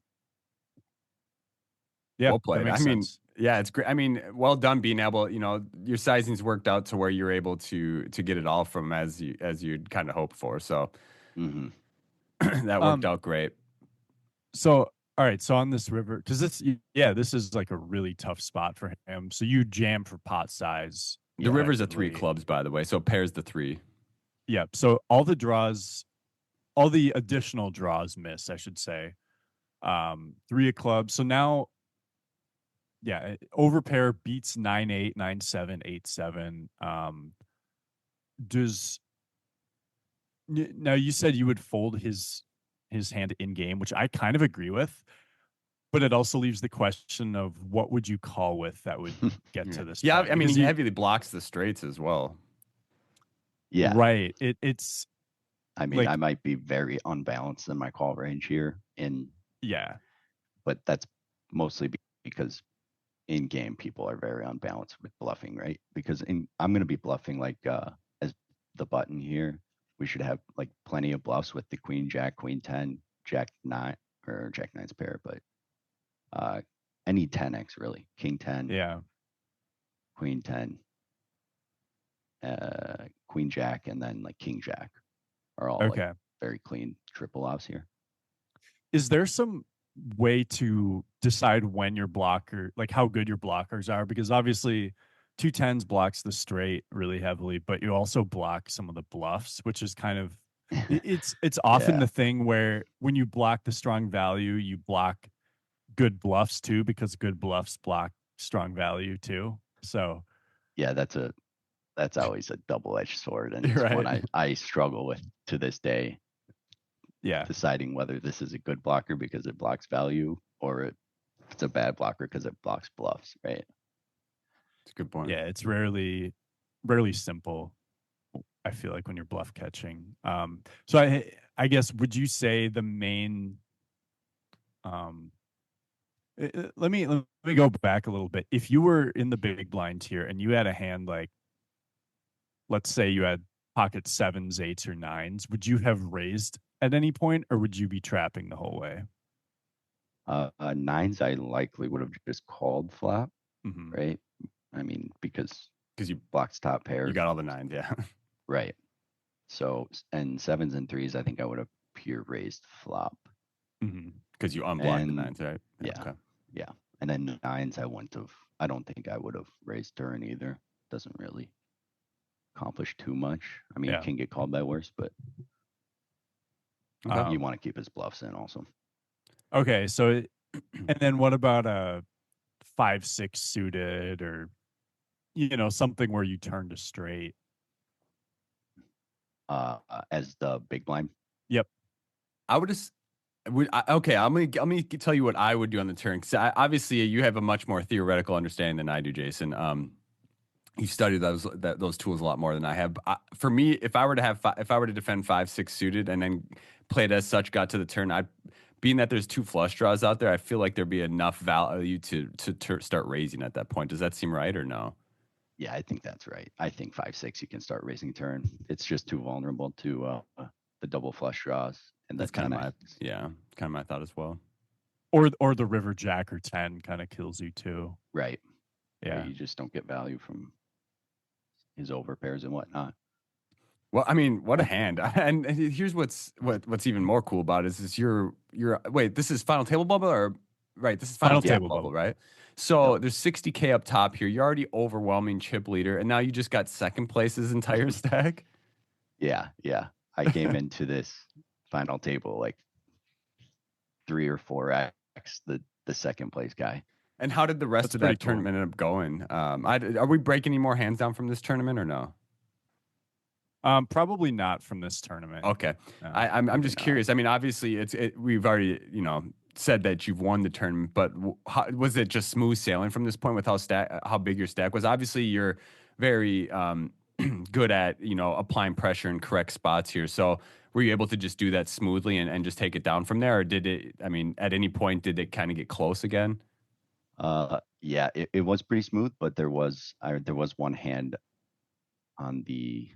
Speaker 1: Yeah, well played. I mean, yeah, it's great. I mean, well done being able, your sizing's worked out to where you're able to get it all from as you'd kind of hope for. So that worked out great.
Speaker 2: So, all right. So on this river, because this is like a really tough spot for him. So you jam for pot size.
Speaker 1: The river's a 3 clubs, by the way. So pairs the 3.
Speaker 2: Yep. So all the additional draws miss, I should say. 3 of clubs. So now, overpair beats 9-8, 9-7, 8-7. Now you said you would fold his hand in game, which I kind of agree with, but it also leaves the question of what would you call with that would get to this point?
Speaker 1: I mean, he heavily blocks the straights as well.
Speaker 4: Yeah.
Speaker 2: Right.
Speaker 4: I mean, like, I might be very unbalanced in my call range here but that's mostly because in game people are very unbalanced with bluffing, right? Because I'm going to be bluffing like as the button here, we should have like plenty of bluffs with the queen jack, queen 10, jack 9 or jack 9's pair, but any 10x really, king 10, queen 10, queen jack, and then like king jack are all like very clean triple offs here.
Speaker 2: Is there some way to decide when your blocker, like how good your blockers are? Because obviously 2 10s blocks the straight really heavily, but you also block some of the bluffs, which is kind of it's often the thing where when you block the strong value, you block good bluffs too, because good bluffs block strong value too. So
Speaker 4: that's always a double-edged sword, and it's one I struggle with to this day. Deciding whether this is a good blocker because it blocks value or it's a bad blocker because it blocks bluffs, right?
Speaker 1: It's a good point.
Speaker 2: Yeah, it's rarely simple, I feel like, when you're bluff catching. So I guess, would you say the main let me go back a little bit. If you were in the big blind here and you had a hand like, let's say you had pocket 7s, 8s, or 9s, would you have raised at any point, or would you be trapping the whole way?
Speaker 4: 9s, I likely would have just called flop, right? I mean, because
Speaker 1: you
Speaker 4: blocks top pairs.
Speaker 1: You got all the 9s,
Speaker 4: right. So, and 7s and 3s, I think I would have pure raised flop.
Speaker 1: Because you unblocked the 9s, right?
Speaker 4: Yeah. And then 9s, I don't think I would have raised turn either. Doesn't really accomplish too much. I mean, it can get called by worse, but you want to keep his bluffs in also.
Speaker 2: Okay, so and then what about a 5-6 suited, or something where you turn to straight?
Speaker 4: As the big blind.
Speaker 2: Yep.
Speaker 1: I would just. Okay, I'm gonna tell you what I would do on the turn, because obviously you have a much more theoretical understanding than I do, Jason. You studied those tools a lot more than I have. For me, if I were to defend 5-6 suited and then play it as such, got to the turn, being that there's 2 flush draws out there, I feel like there'd be enough value to start raising at that point. Does that seem right or no?
Speaker 4: Yeah, I think that's right. I think 5-6 you can start raising turn. It's just too vulnerable to the double flush draws, and
Speaker 1: that's kind of my thought as well.
Speaker 2: Or the river jack or 10 kind of kills you too.
Speaker 4: Right.
Speaker 2: Yeah.
Speaker 4: You just don't get value from his overpairs and whatnot.
Speaker 1: Well, I mean, what a hand! And here's what's even more cool about it is your wait, this is final table bubble, or right? This is final table bubble, right? So there's 60K up top here. You're already overwhelming chip leader, and now you just got second place's entire stack.
Speaker 4: Yeah. I came into this final table like 3 or 4x the second place guy.
Speaker 1: And how did the rest of that tournament end up going? Are we breaking any more hands down from this tournament or no?
Speaker 2: Probably not from this tournament.
Speaker 1: Okay.
Speaker 2: No,
Speaker 1: I'm just curious. I mean, obviously we've already, said that you've won the tournament, but was it just smooth sailing from this point with how big your stack was? Obviously you're very good at, applying pressure in correct spots here. So were you able to just do that smoothly and just take it down from there? Or at any point, did it kind of get close again?
Speaker 4: Yeah, it was pretty smooth, but there was one hand on the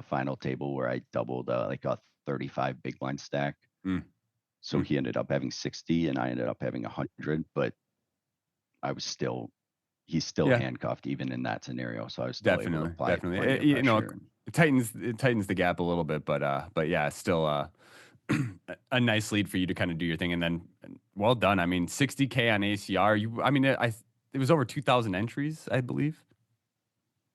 Speaker 4: final table where I doubled like a 35 big blind stack. So he ended up having 60 and I ended up having 100, but he's still handcuffed even in that scenario. So I was still able to apply
Speaker 1: definitely. It tightens the gap a little bit, but yeah, still a nice lead for you to kind of do your thing. And then well done. I mean, 60K on ACR. It was over 2,000 entries, I believe.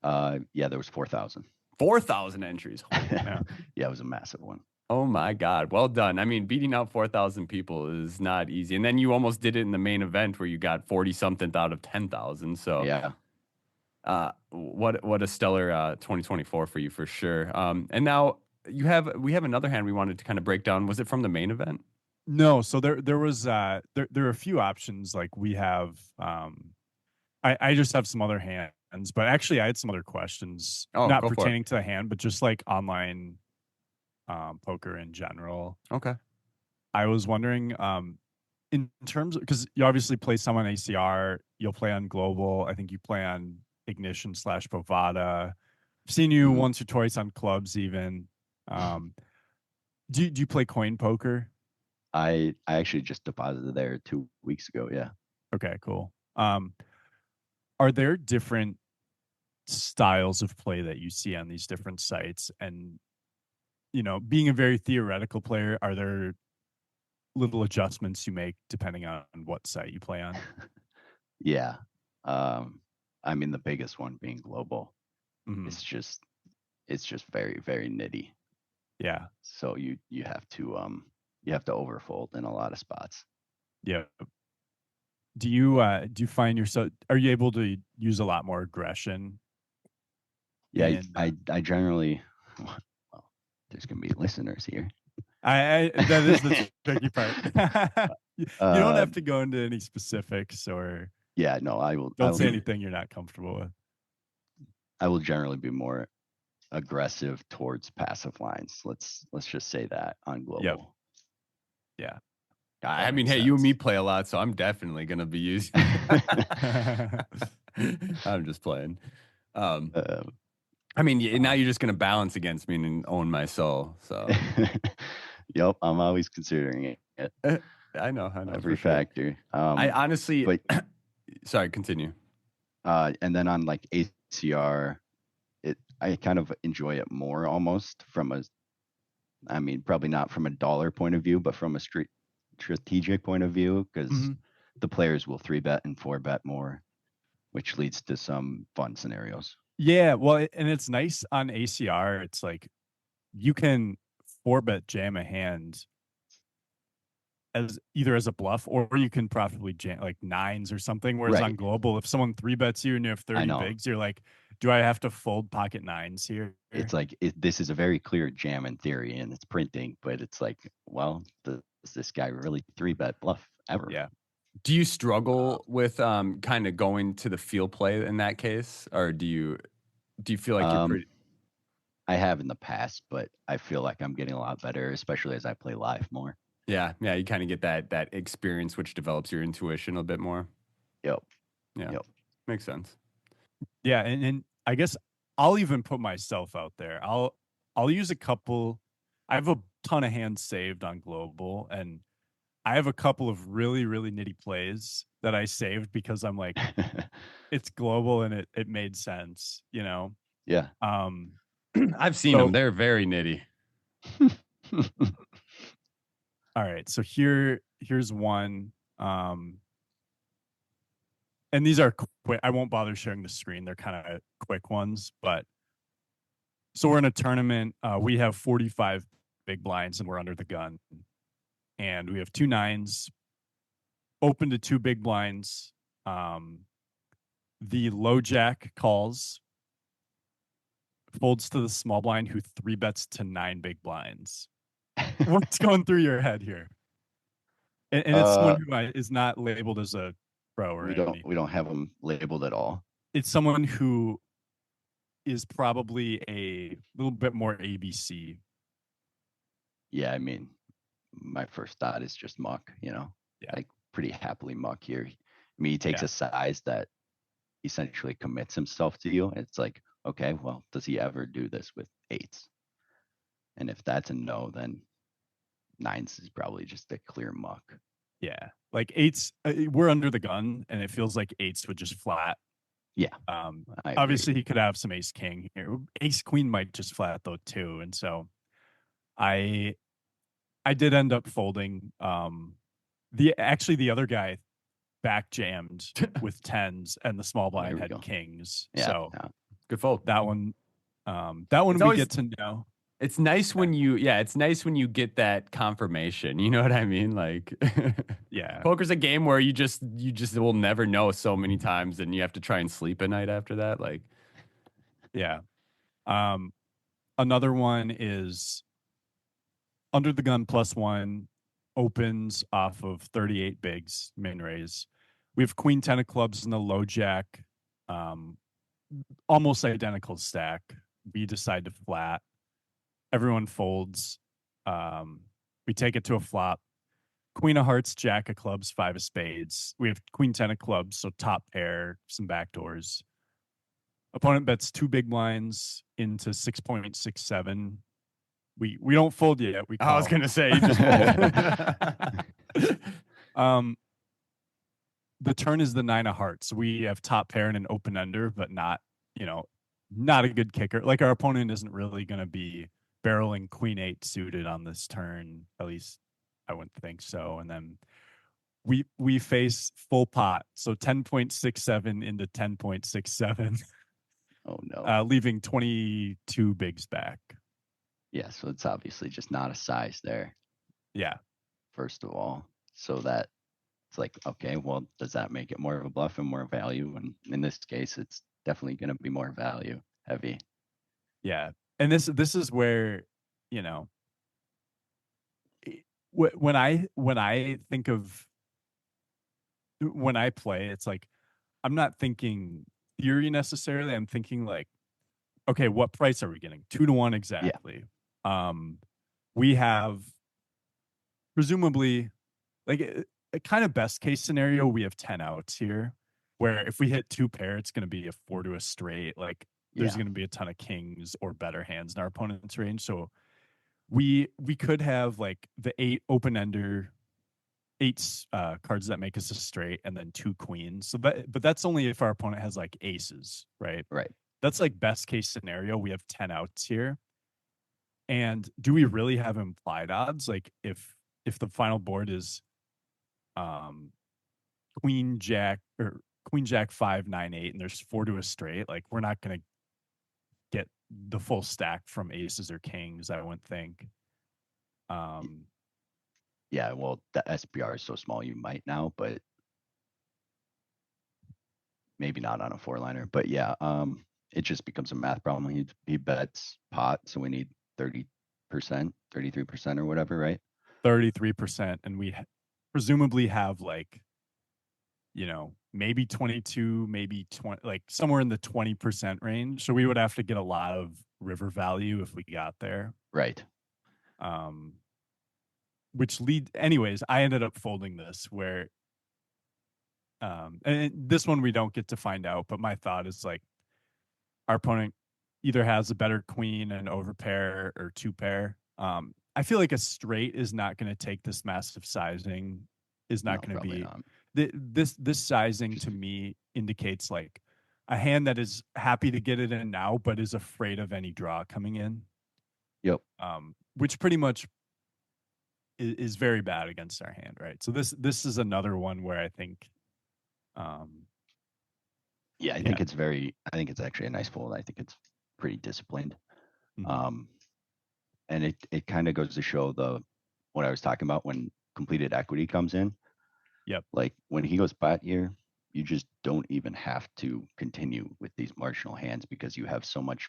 Speaker 4: Yeah, there was 4,000.
Speaker 1: 4,000 entries.
Speaker 4: Yeah, it was a massive one.
Speaker 1: Oh my God. Well done. I mean, beating out 4,000 people is not easy. And then you almost did it in the main event where you got 40 something out of 10,000. So
Speaker 4: yeah.
Speaker 1: What a stellar 2024 for you for sure. And now we have another hand we wanted to kind of break down. Was it from the main event?
Speaker 2: No. So there was there are a few options. Like we have I just have some other hands, but actually I had some other questions not pertaining to the hand, but just like online poker in general.
Speaker 1: Okay.
Speaker 2: I was wondering, in terms of, because you obviously play some on ACR, you'll play on Global. I think you play on Ignition / Bovada. I've seen you once or twice on clubs even. Do you play coin poker?
Speaker 4: I actually just deposited there 2 weeks ago. Yeah.
Speaker 2: Okay, cool. Are there different styles of play that you see on these different sites? And being a very theoretical player, are there little adjustments you make depending on what site you play on?
Speaker 4: Yeah. I mean, the biggest one being Global. It's just very, very nitty.
Speaker 2: Yeah.
Speaker 4: So you have to overfold in a lot of spots.
Speaker 2: Yeah. Do you find yourself, are you able to use a lot more aggression?
Speaker 4: Yeah, I generally, well, there's gonna be listeners here.
Speaker 2: That is the tricky part. You don't have to go into any specifics or.
Speaker 4: Yeah, no, I will.
Speaker 2: Don't say anything you're not comfortable with.
Speaker 4: I will generally be more aggressive towards passive lines. Let's just say that on Global.
Speaker 2: Yep. Yeah.
Speaker 1: I mean, hey, you and me play a lot, so I'm definitely gonna be using. I'm just playing. I mean, now you're just gonna balance against me and own my soul. So.
Speaker 4: Yep, I'm always considering it.
Speaker 1: I know.
Speaker 4: Every factor.
Speaker 1: I honestly. But, sorry, continue.
Speaker 4: And then on like ACR, I kind of enjoy it more almost probably not from a dollar point of view, but from a strategic point of view, because the players will 3-bet and 4-bet more, which leads to some fun scenarios.
Speaker 2: Yeah, well, and it's nice on ACR. It's like you can 4-bet jam a hand as either as a bluff, or you can profitably jam like nines or something. Whereas on Global, if someone 3-bets you and you have 30 bigs, you're like, do I have to fold pocket nines here?
Speaker 4: It's like this is a very clear jam in theory, and it's printing, but it's like, well, does this guy really 3-bet bluff ever?
Speaker 2: Yeah.
Speaker 1: Do you struggle with kind of going to the field play in that case, or do you feel like you're pretty?
Speaker 4: I have in the past, but I feel like I'm getting a lot better, especially as I play live more.
Speaker 1: Yeah, you kind of get that experience, which develops your intuition a bit more.
Speaker 4: Yep.
Speaker 1: Makes sense.
Speaker 2: Yeah, and I guess I'll even put myself out there. I'll use a couple. I have a ton of hands saved on Global, and I have a couple of really, really nitty plays that I saved because I'm like, it's Global and it made sense,
Speaker 4: Yeah.
Speaker 1: I've seen them. They're very nitty.
Speaker 2: All right. So here's one. And these are quick. I won't bother sharing the screen. They're kind of quick ones, but so we're in a tournament. We have 45 big blinds and we're under the gun. And we have 2 nines open to 2 big blinds. The low jack calls folds to the small blind who 3-bets to 9 big blinds. What's going through your head here? And it's someone who is not labeled as a pro or anything.
Speaker 4: We don't have them labeled at all.
Speaker 2: It's someone who is probably a little bit more ABC.
Speaker 4: Yeah, I mean, my first thought is just muck, like pretty happily muck here. I mean, he takes a size that essentially commits himself to you. It's like, okay, well, does he ever do this with 8s? And if that's a no, then 9s is probably just a clear muck.
Speaker 2: Yeah, like 8s, we're under the gun, and it feels like 8s would just flat.
Speaker 4: Yeah.
Speaker 2: Obviously, he could have some ace king here. Ace queen might just flat though too, and so I did end up folding. The other guy back jammed with 10s, and the small blind had kings.
Speaker 4: Yeah,
Speaker 2: so
Speaker 1: good fold.
Speaker 2: That one we get to know.
Speaker 1: It's nice when it's nice when you get that confirmation. You know what I mean? Like, poker's a game where you just will never know so many times, and you have to try and sleep at night after that. Like,
Speaker 2: another one is under the gun +1 opens off of 38 bigs min raise. We have queen 10 of clubs in the low jack, almost identical stack. We decide to flat. Everyone folds. We take it to a flop. Queen of hearts, jack of clubs, 5 of spades. We have queen 10 of clubs, so top pair, some backdoors. Opponent bets 2 big blinds into 6.67. We don't fold yet. We call.
Speaker 1: I was gonna say, you just fold.
Speaker 2: The turn is the 9 of hearts. We have top pair and an open ender, but not a good kicker. Like, our opponent isn't really gonna be barreling queen 8 suited on this turn. At least I wouldn't think so. And then we face full pot, so 10.67 into 10.67.
Speaker 4: Oh no.
Speaker 2: Leaving 22 bigs back.
Speaker 4: Yeah, so it's obviously just not a size there.
Speaker 2: Yeah.
Speaker 4: First of all, so that it's like, okay, well, does that make it more of a bluff and more value? And in this case, it's definitely going to be more value heavy.
Speaker 2: Yeah. And this is where, when I think of when I play, it's like, I'm not thinking theory necessarily. I'm thinking like, okay, what price are we getting? 2-1 exactly. Yeah. We have presumably, like, a kind of best case scenario, we have 10 outs here, where if we hit 2 pair, it's going to be a 4 to a straight. Like, there's going to be a ton of kings or better hands in our opponent's range. So we could have like the 8 open ender, 8 cards that make us a straight, and then 2 queens. So but that's only if our opponent has like aces, right?
Speaker 4: Right.
Speaker 2: That's like best case scenario. We have 10 outs here. And do we really have implied odds? Like, if the final board is queen jack 5 9 8 and there's 4 to a straight, like, we're not going to get the full stack from aces or kings, I wouldn't think.
Speaker 4: Yeah, well, the SPR is so small you might now, but maybe not on a 4-liner. But yeah, it just becomes a math problem. He bets pot, so we need 30%, 33% or whatever, right?
Speaker 2: 33%, and we presumably have like, maybe 22, maybe 20, like somewhere in the 20% range. So we would have to get a lot of river value if we got there.
Speaker 4: Right.
Speaker 2: Anyways, I ended up folding this where, and this one we don't get to find out, but my thought is like, our opponent either has a better queen, an overpair, or 2 pair. I feel like a straight is not going to take this massive sizing, is not going to be
Speaker 4: not.
Speaker 2: This sizing to me indicates like a hand that is happy to get it in now, but is afraid of any draw coming in.
Speaker 4: Yep.
Speaker 2: Which pretty much is very bad against our hand, right? So this is another one where I think,
Speaker 4: I think it's actually a nice fold. I think it's pretty disciplined. Mm-hmm. And it kind of goes to show what I was talking about when completed equity comes in.
Speaker 2: Yep.
Speaker 4: Like, when he goes pot here, you just don't even have to continue with these marginal hands because you have so much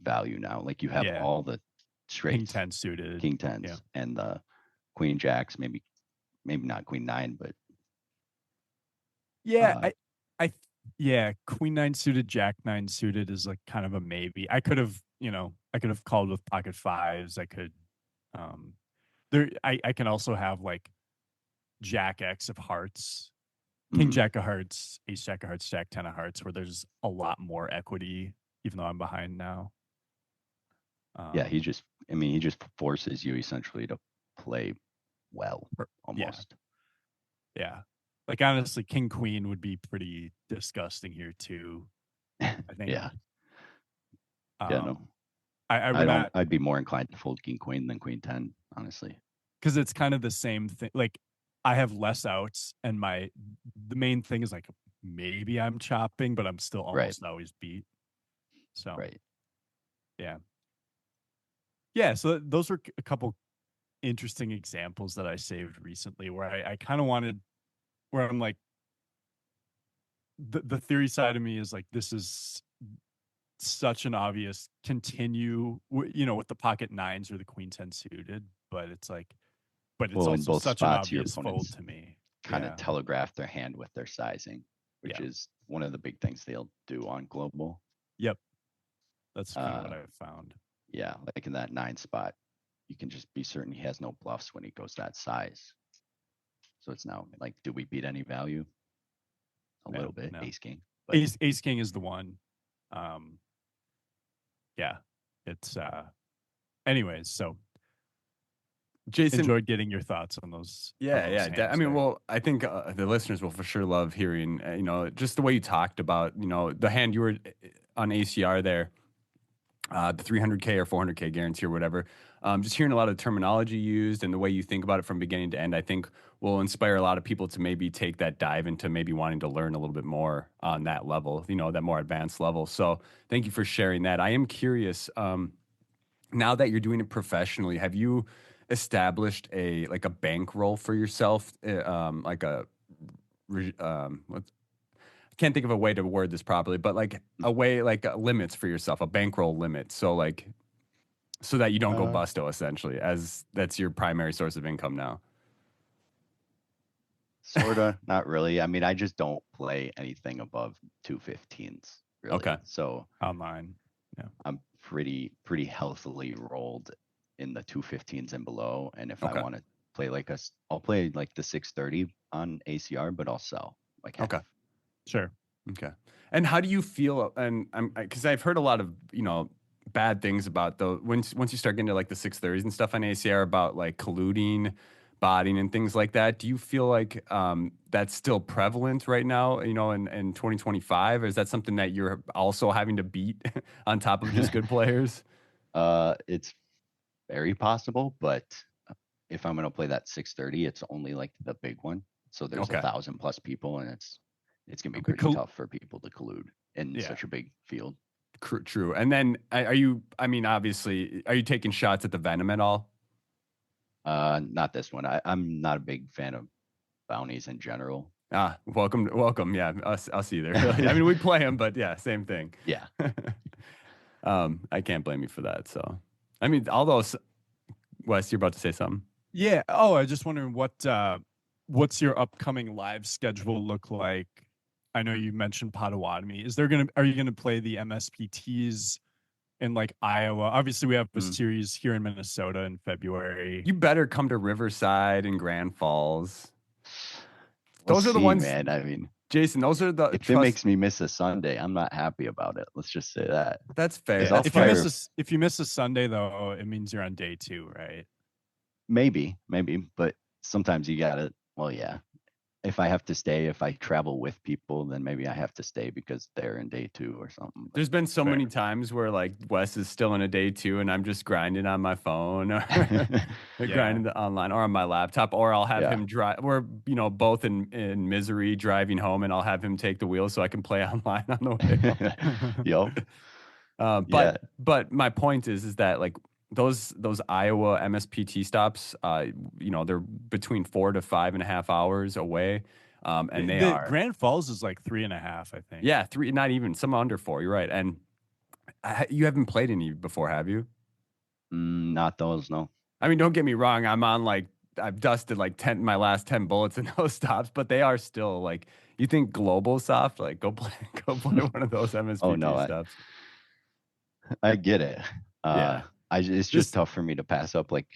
Speaker 4: value now. Like you have all the straights,
Speaker 2: king 10 suited,
Speaker 4: king 10s, and the queen jacks, maybe not queen 9, but
Speaker 2: queen 9 suited, jack 9 suited is like kind of a maybe. I could have called with pocket 5s. I could I can also have like jack X of hearts, king jack of hearts, ace jack of hearts, jack 10 of hearts, where there's a lot more equity, even though I'm behind now.
Speaker 4: he just forces you essentially to play well, almost.
Speaker 2: Yeah. Like honestly, king queen would be pretty disgusting here too, I think.
Speaker 4: No. I'd be more inclined to fold king queen than queen 10, honestly.
Speaker 2: Because it's kind of the same thing. Like I have less outs, and the main thing is like maybe I'm chopping, but I'm still almost always beat. So yeah. So those were a couple interesting examples that I saved recently, where I kind of wanted, where I'm like, the theory side of me is like, this is such an obvious continue, with the pocket 9s or the queen 10 suited, but it's like, but it's also such an obvious fold to me.
Speaker 4: Kind of telegraph their hand with their sizing, which is one of the big things they'll do on global.
Speaker 2: Yep. That's kind of what I've found.
Speaker 4: Yeah, like in that 9 spot, you can just be certain he has no bluffs when he goes that size. So it's now like, do we beat any value? A little bit. No. Ace king.
Speaker 2: But ace king is the one. It's anyways, so Jason, enjoyed getting your thoughts on those.
Speaker 1: I mean, well, I think the listeners will for sure love hearing, just the way you talked about, the hand you were on ACR there, the 300K or 400K guarantee or whatever. Just hearing a lot of the terminology used and the way you think about it from beginning to end, I think will inspire a lot of people to maybe take that dive into maybe wanting to learn a little bit more on that level, that more advanced level. So thank you for sharing that. I am curious, now that you're doing it professionally, have you established a bankroll for yourself? I can't think of a way to word this properly, but like a way, like limits for yourself, a bankroll limit. So like, so that you don't go busto, essentially, as that's your primary source of income now.
Speaker 4: Sorta, not really. I mean, I just don't play anything above 215s, really.
Speaker 1: Okay.
Speaker 4: So
Speaker 2: online,
Speaker 4: I'm pretty healthily rolled in the 215s and below. And if I want to play I'll play like the 630 on ACR, but I'll sell like half.
Speaker 1: Okay.
Speaker 2: Sure.
Speaker 1: Okay. And how do you feel? And because I've heard a lot of, bad things about once you start getting to like the 630s and stuff on ACR about like colluding, botting and things like that. Do you feel like that's still prevalent right now, in 2025? Or is that something that you're also having to beat on top of just good players?
Speaker 4: It's very possible, but if I'm going to play that 630, it's only like the big one. So there's 1,000+ people, and it's going to be pretty tough for people to collude in such a big field.
Speaker 1: True. And then obviously, are you taking shots at the Venom at all?
Speaker 4: Not this one. I'm not a big fan of bounties in general.
Speaker 1: Welcome. Yeah, us either. I mean, we play them, but yeah, same thing.
Speaker 4: Yeah.
Speaker 1: I can't blame you for that. So, I mean, all those. Wes, you're about to say something.
Speaker 2: Yeah. Oh, I was just wondering what's your upcoming live schedule look like? I know you mentioned Potawatomi. Are you gonna play the MSPTs in like Iowa? Obviously, we have a series here in Minnesota in February.
Speaker 1: You better come to Riverside and Grand Falls. Those are the ones,
Speaker 4: man. I mean,
Speaker 1: Jason, those are the.
Speaker 4: If it makes me miss a Sunday, I'm not happy about it. Let's just say that.
Speaker 1: That's fair.
Speaker 2: Yeah, if you miss a Sunday, though, it means you're on day 2, right?
Speaker 4: Maybe, but sometimes you gotta. Well, yeah. If I have to stay, if I travel with people, then maybe I have to stay because they're in day 2 or something.
Speaker 1: There's been so many times where like Wes is still in a day 2 and I'm just grinding on my phone or grinding online or on my laptop, or I'll have him drive. We're both in misery driving home, and I'll have him take the wheel so I can play online on the way.
Speaker 4: Yep.
Speaker 1: But my point is that like those Iowa MSPT stops, they're between 4 to 5.5 hours away. And they are.
Speaker 2: Grand Falls is like 3.5, I think.
Speaker 1: Yeah, 3, not even, some under 4. You're right. And You haven't played any before, have you?
Speaker 4: Not those, no.
Speaker 1: I mean, don't get me wrong. I've dusted like 10, my last 10 bullets in those stops, but they are still like, you think global soft, like go play, go play one of those
Speaker 4: Oh no,
Speaker 1: MSPT stops.
Speaker 4: I get it.
Speaker 1: Yeah.
Speaker 4: It's just tough for me to pass up. Like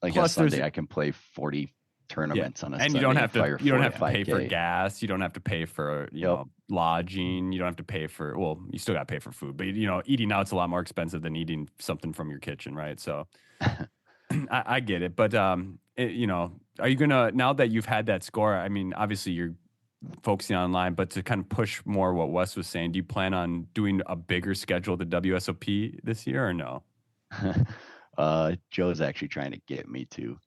Speaker 4: a
Speaker 1: Plus
Speaker 4: Sunday, I can play 40 tournaments on a
Speaker 1: and
Speaker 4: Sunday.
Speaker 1: You don't have to pay
Speaker 4: 5K.
Speaker 1: for gas. You don't have to pay for, lodging. You don't have to pay for, well, you still got to pay for food, but eating out's a lot more expensive than eating something from your kitchen, right? So I get it, but are you gonna, now that you've had that score? I mean, obviously you're focusing online, but to kind of push more what Wes was saying, do you plan on doing a bigger schedule at the WSOP this year or no?
Speaker 4: Joe's actually trying to get me to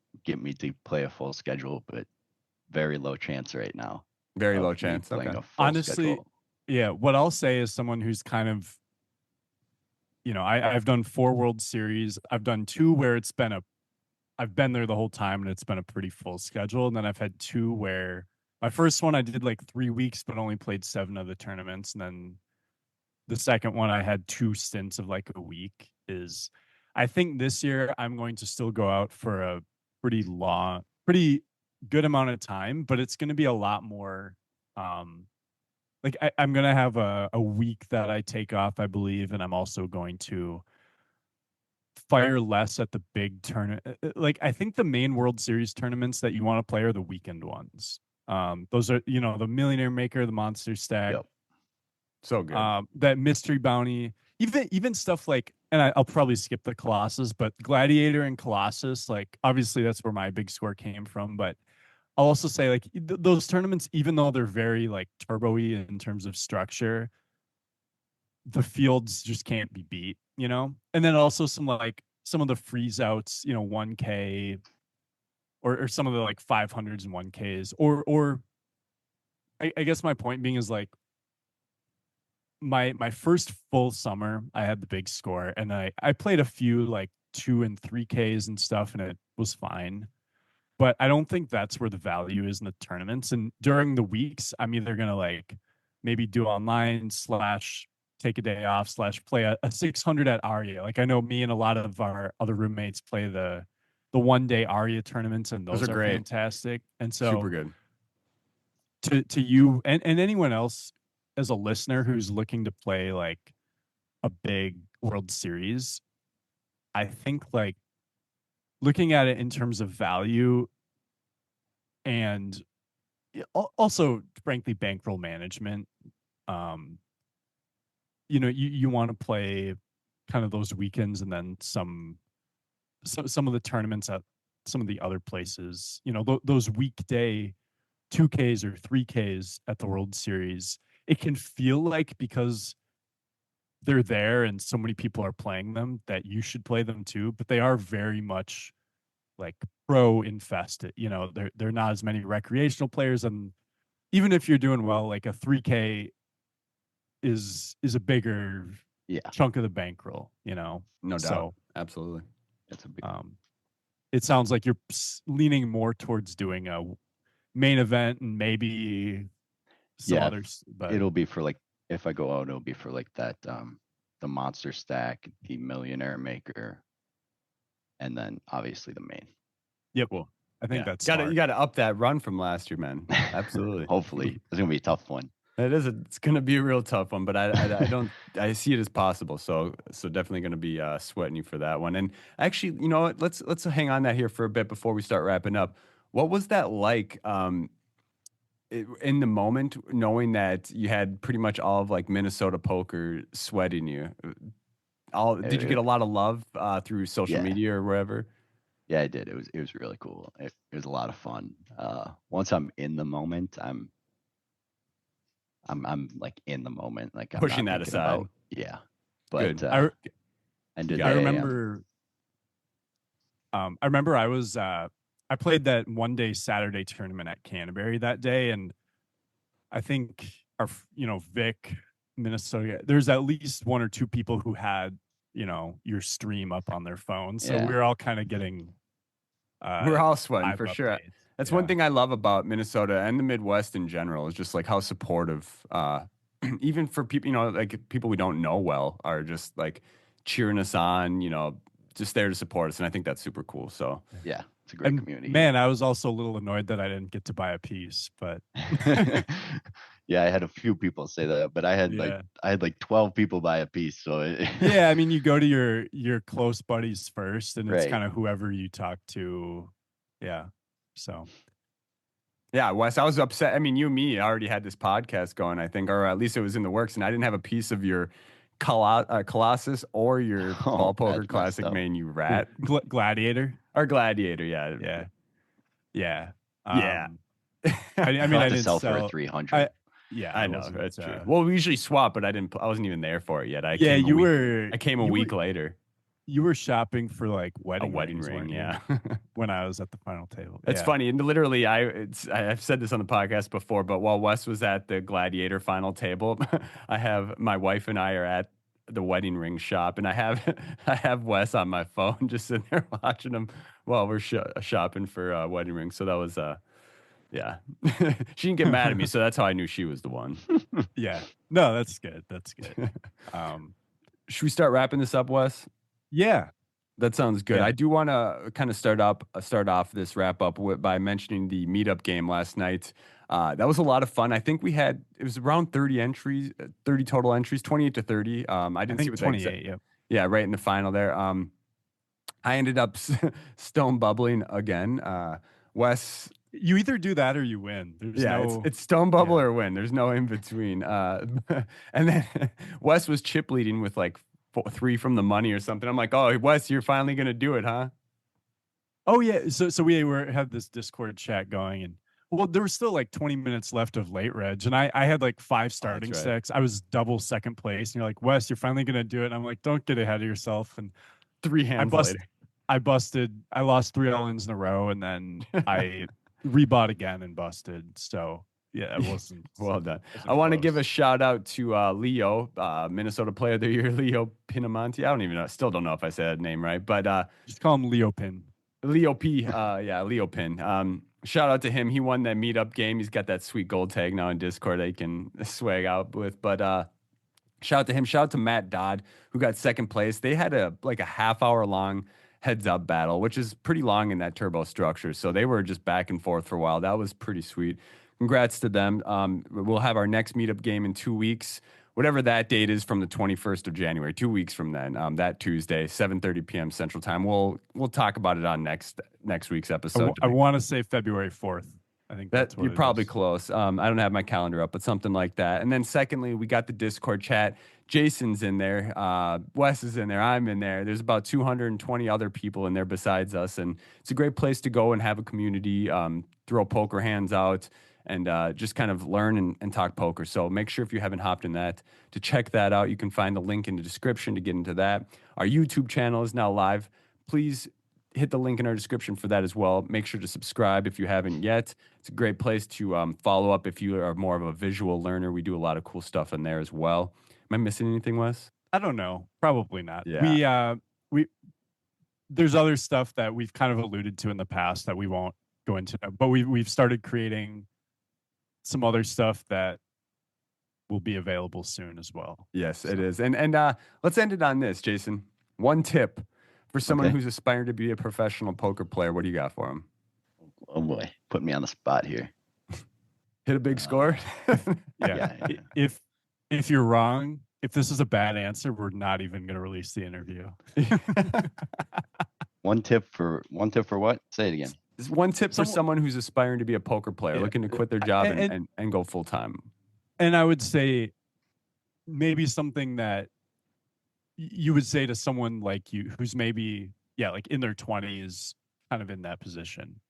Speaker 4: play a full schedule, but very low chance right now.
Speaker 1: Very low chance.
Speaker 4: Playing a full
Speaker 2: honestly
Speaker 4: schedule.
Speaker 2: Yeah, what I'll say is someone who's kind of, I've done 4 World Series. I've done 2 where I've been there the whole time and it's been a pretty full schedule. And then I've had 2 where my first one I did like 3 weeks, but only played 7 of the tournaments. And then the second one I had 2 stints of like a week. I think this year I'm going to still go out for a pretty good amount of time, but it's going to be a lot more, like I'm going to have a week that I take off, I believe. And I'm also going to fire less at the big tournament. Like I think the main World Series tournaments that you want to play are the weekend ones. Those are, the Millionaire Maker, the Monster Stack.
Speaker 4: Yep.
Speaker 1: So good.
Speaker 2: That Mystery Bounty, even stuff like, and I'll probably skip the Colossus, but Gladiator and Colossus, like obviously that's where my big score came from. But I'll also say like those tournaments, even though they're very like turbo-y in terms of structure, the fields just can't be beat, And then also some of the freeze outs, 1K or some of the like 500s and 1Ks, or I guess my point being is like my first full summer, I had the big score and I played a few like 2 and 3Ks and stuff, and it was fine. But I don't think that's where the value is in the tournaments. And during the weeks, I'm either gonna like maybe do online / take a day off / play a 600 at Aria. Like I know me and a lot of our other roommates play the 1-day Aria tournaments, and those are
Speaker 1: great.
Speaker 2: Fantastic. And so
Speaker 1: super good.
Speaker 2: To you and anyone else as a listener who's looking to play like a big World Series, I think like looking at it in terms of value and also frankly bankroll management, you want to play kind of those weekends and then some of the tournaments at some of the other places, those weekday 2Ks or 3Ks at the World Series. It can feel like because they're there and so many people are playing them that you should play them too, but they are very much like pro infested. They're not as many recreational players, and even if you're doing well, like a 3K is a bigger chunk of the bankroll.
Speaker 1: No doubt.
Speaker 2: So
Speaker 1: absolutely,
Speaker 4: that's a big.
Speaker 2: It sounds like you're leaning more towards doing a main event and maybe some others, but
Speaker 4: it'll be for like, if I go out, it'll be for like that the Monster Stack, the Millionaire Maker, and then obviously the main.
Speaker 2: Yep. Well, I think that's
Speaker 1: you gotta up that run from last year, man. Absolutely.
Speaker 4: Hopefully it's gonna be a tough one.
Speaker 1: It's gonna be a real tough one, but I don't I see it as possible. So definitely gonna be sweating you for that one. And actually, you know what? Let's hang on that here for a bit before we start wrapping up. What was that like in the moment, knowing that you had pretty much all of like Minnesota poker sweating you? Did you get a lot of love through social media or wherever?
Speaker 4: Yeah, I did. It was really cool. It was a lot of fun. Once I'm in the moment, I'm like in the moment, like I'm
Speaker 1: pushing
Speaker 4: not
Speaker 1: that aside.
Speaker 4: But
Speaker 1: good.
Speaker 2: I remember. I remember I played that 1-day Saturday tournament at Canterbury that day, and I think our Vic, Minnesota, there's at least 1 or 2 people who had your stream up on their phone, so we were all kind of getting.
Speaker 1: We're all sweating for sure. That's one thing I love about Minnesota and the Midwest in general is just like how supportive even for people, you know, like people we don't know well are just like cheering us on, you know, just there to support us. And I think that's super cool. So
Speaker 4: Yeah, it's a great community.
Speaker 2: Man, I was also a little annoyed that I didn't get to buy a piece, but
Speaker 4: yeah, I had a few people say that, but I had like 12 people buy a piece. So
Speaker 2: yeah, I mean, you go to your close buddies first, and it's
Speaker 4: Right.
Speaker 2: kind of whoever you talk to. Yeah. So
Speaker 1: yeah, Wes, I was upset. I mean, you and me already had this podcast going, I think, or at least it was in the works, and I didn't have a piece of your Colossus or your Ball Poker
Speaker 4: that's
Speaker 1: Classic
Speaker 4: messed up.
Speaker 1: main, you rat.
Speaker 2: Gladiator.
Speaker 1: Or Gladiator, yeah.
Speaker 2: Yeah. Yeah.
Speaker 1: Yeah.
Speaker 2: I mean,
Speaker 4: I'll
Speaker 2: I
Speaker 4: have to
Speaker 2: didn't
Speaker 4: sell for 300.
Speaker 2: Yeah,
Speaker 1: I know that's true. Well, we usually swap, but I wasn't even there for it yet. I came a week later.
Speaker 2: You were shopping for like
Speaker 1: A wedding
Speaker 2: rings,
Speaker 1: ring, yeah.
Speaker 2: when I was at the final table.
Speaker 1: It's funny, and literally, I've said this on the podcast before, but while Wes was at the Gladiator final table, I have my wife and I are at the wedding ring shop, and I have Wes on my phone, just sitting there watching him while we're shopping for wedding rings. So that was yeah. She didn't get mad at me, so that's how I knew she was the one.
Speaker 2: Yeah. No, that's good. That's good.
Speaker 1: Should we start wrapping this up, Wes?
Speaker 2: Yeah.
Speaker 1: That sounds good.
Speaker 2: Yeah.
Speaker 1: I do want to kind of start off this wrap up by mentioning the meetup game last night. That was a lot of fun. I think it was around 30 entries, 30 total entries, 28 to 30. I didn't see what
Speaker 2: 28. Yep.
Speaker 1: Yeah, right in the final there. I ended up stone bubbling again. Wes,
Speaker 2: you either do that or you win.
Speaker 1: It's stone bubble or win. There's no in between. And then Wes was chip leading with like 3 from the money or something. I'm like, oh, Wes, you're finally gonna do it, huh?
Speaker 2: Oh yeah. So we had this Discord chat going, and well, there was still like 20 minutes left of late reg, and I had like 5 starting stacks. I was double second place, and you're like, Wes, you're finally gonna do it. And I'm like, don't get ahead of yourself. And
Speaker 1: 3 hands later,
Speaker 2: I lost 3 all-ins in a row, and then I rebought again and busted. So yeah, it wasn't
Speaker 1: well done. I want to give a shout out to Leo, Minnesota Player of the Year, Leo Pinamonti. I don't even know. I still don't know if I said that name right, but
Speaker 2: just call him Leo Pin.
Speaker 1: Leo P. Yeah, Leo Pin. Shout out to him. He won that meetup game. He's got that sweet gold tag now in Discord that he can swag out with. But shout out to him. Shout out to Matt Dodd, who got second place. They had a half-hour long heads-up battle, which is pretty long in that turbo structure. So they were just back and forth for a while. That was pretty sweet. Congrats to them. We'll have our next meetup game in 2 weeks, whatever that date is, from the 21st of January, 2 weeks from then, that Tuesday, 7:30 p.m. Central Time. We'll talk about it on next week's episode.
Speaker 2: I want to say February 4th. I think that's what
Speaker 1: you're probably close. I don't have my calendar up, but something like that. And then secondly, we got the Discord chat. Jason's in there. Wes is in there. I'm in there. There's about 220 other people in there besides us. And it's a great place to go and have a community, throw poker hands out, and just kind of learn and talk poker. So make sure, if you haven't hopped in that, to check that out. You can find the link in the description to get into that. Our YouTube channel is now live. Please hit the link in our description for that as well. Make sure to subscribe if you haven't yet. It's a great place to follow up if you are more of a visual learner. We do a lot of cool stuff in there as well. Am I missing anything, Wes?
Speaker 2: I don't know. Probably not.
Speaker 1: Yeah.
Speaker 2: There's other stuff that we've kind of alluded to in the past that we won't go into, but we've started creating some other stuff that will be available soon as well.
Speaker 1: Yes, it is. And let's end it on this, Jason. One tip for someone who's aspiring to be a professional poker player. What do you got for him?
Speaker 4: Oh boy, put me on the spot here.
Speaker 1: Hit a big score.
Speaker 2: Yeah. If you're wrong, if this is a bad answer, we're not even going to release the interview.
Speaker 4: One tip for what? Say it again.
Speaker 1: One tip for someone who's aspiring to be a poker player, looking to quit their job and go full time.
Speaker 2: And I would say maybe something that you would say to someone like you, who's maybe, like in their 20s, kind of in that position,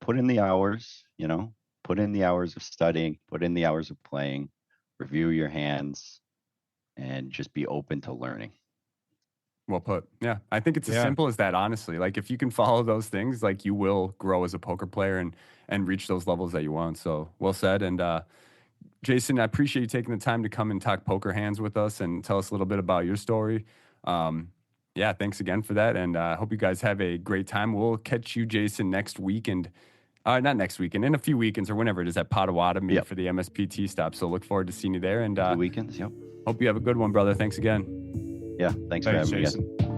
Speaker 4: Put in the hours, put in the hours of studying, put in the hours of playing, review your hands, and just be open to learning.
Speaker 1: Well put. Yeah. I think it's as simple as that, honestly. Like, if you can follow those things, like, you will grow as a poker player and reach those levels that you want. So well said. And Jason, I appreciate you taking the time to come and talk poker hands with us and tell us a little bit about your story. Thanks again for that. And I hope you guys have a great time. We'll catch you, Jason, next week. And Not next weekend, in a few weekends or whenever it is at Potawatomi
Speaker 4: Yep.
Speaker 1: for the MSPT stop. So look forward to seeing you there. And
Speaker 4: 2 weekends. Yep.
Speaker 1: hope you have a good one, brother. Thanks again.
Speaker 4: Yeah. Thanks for having me, guys.
Speaker 2: Jason.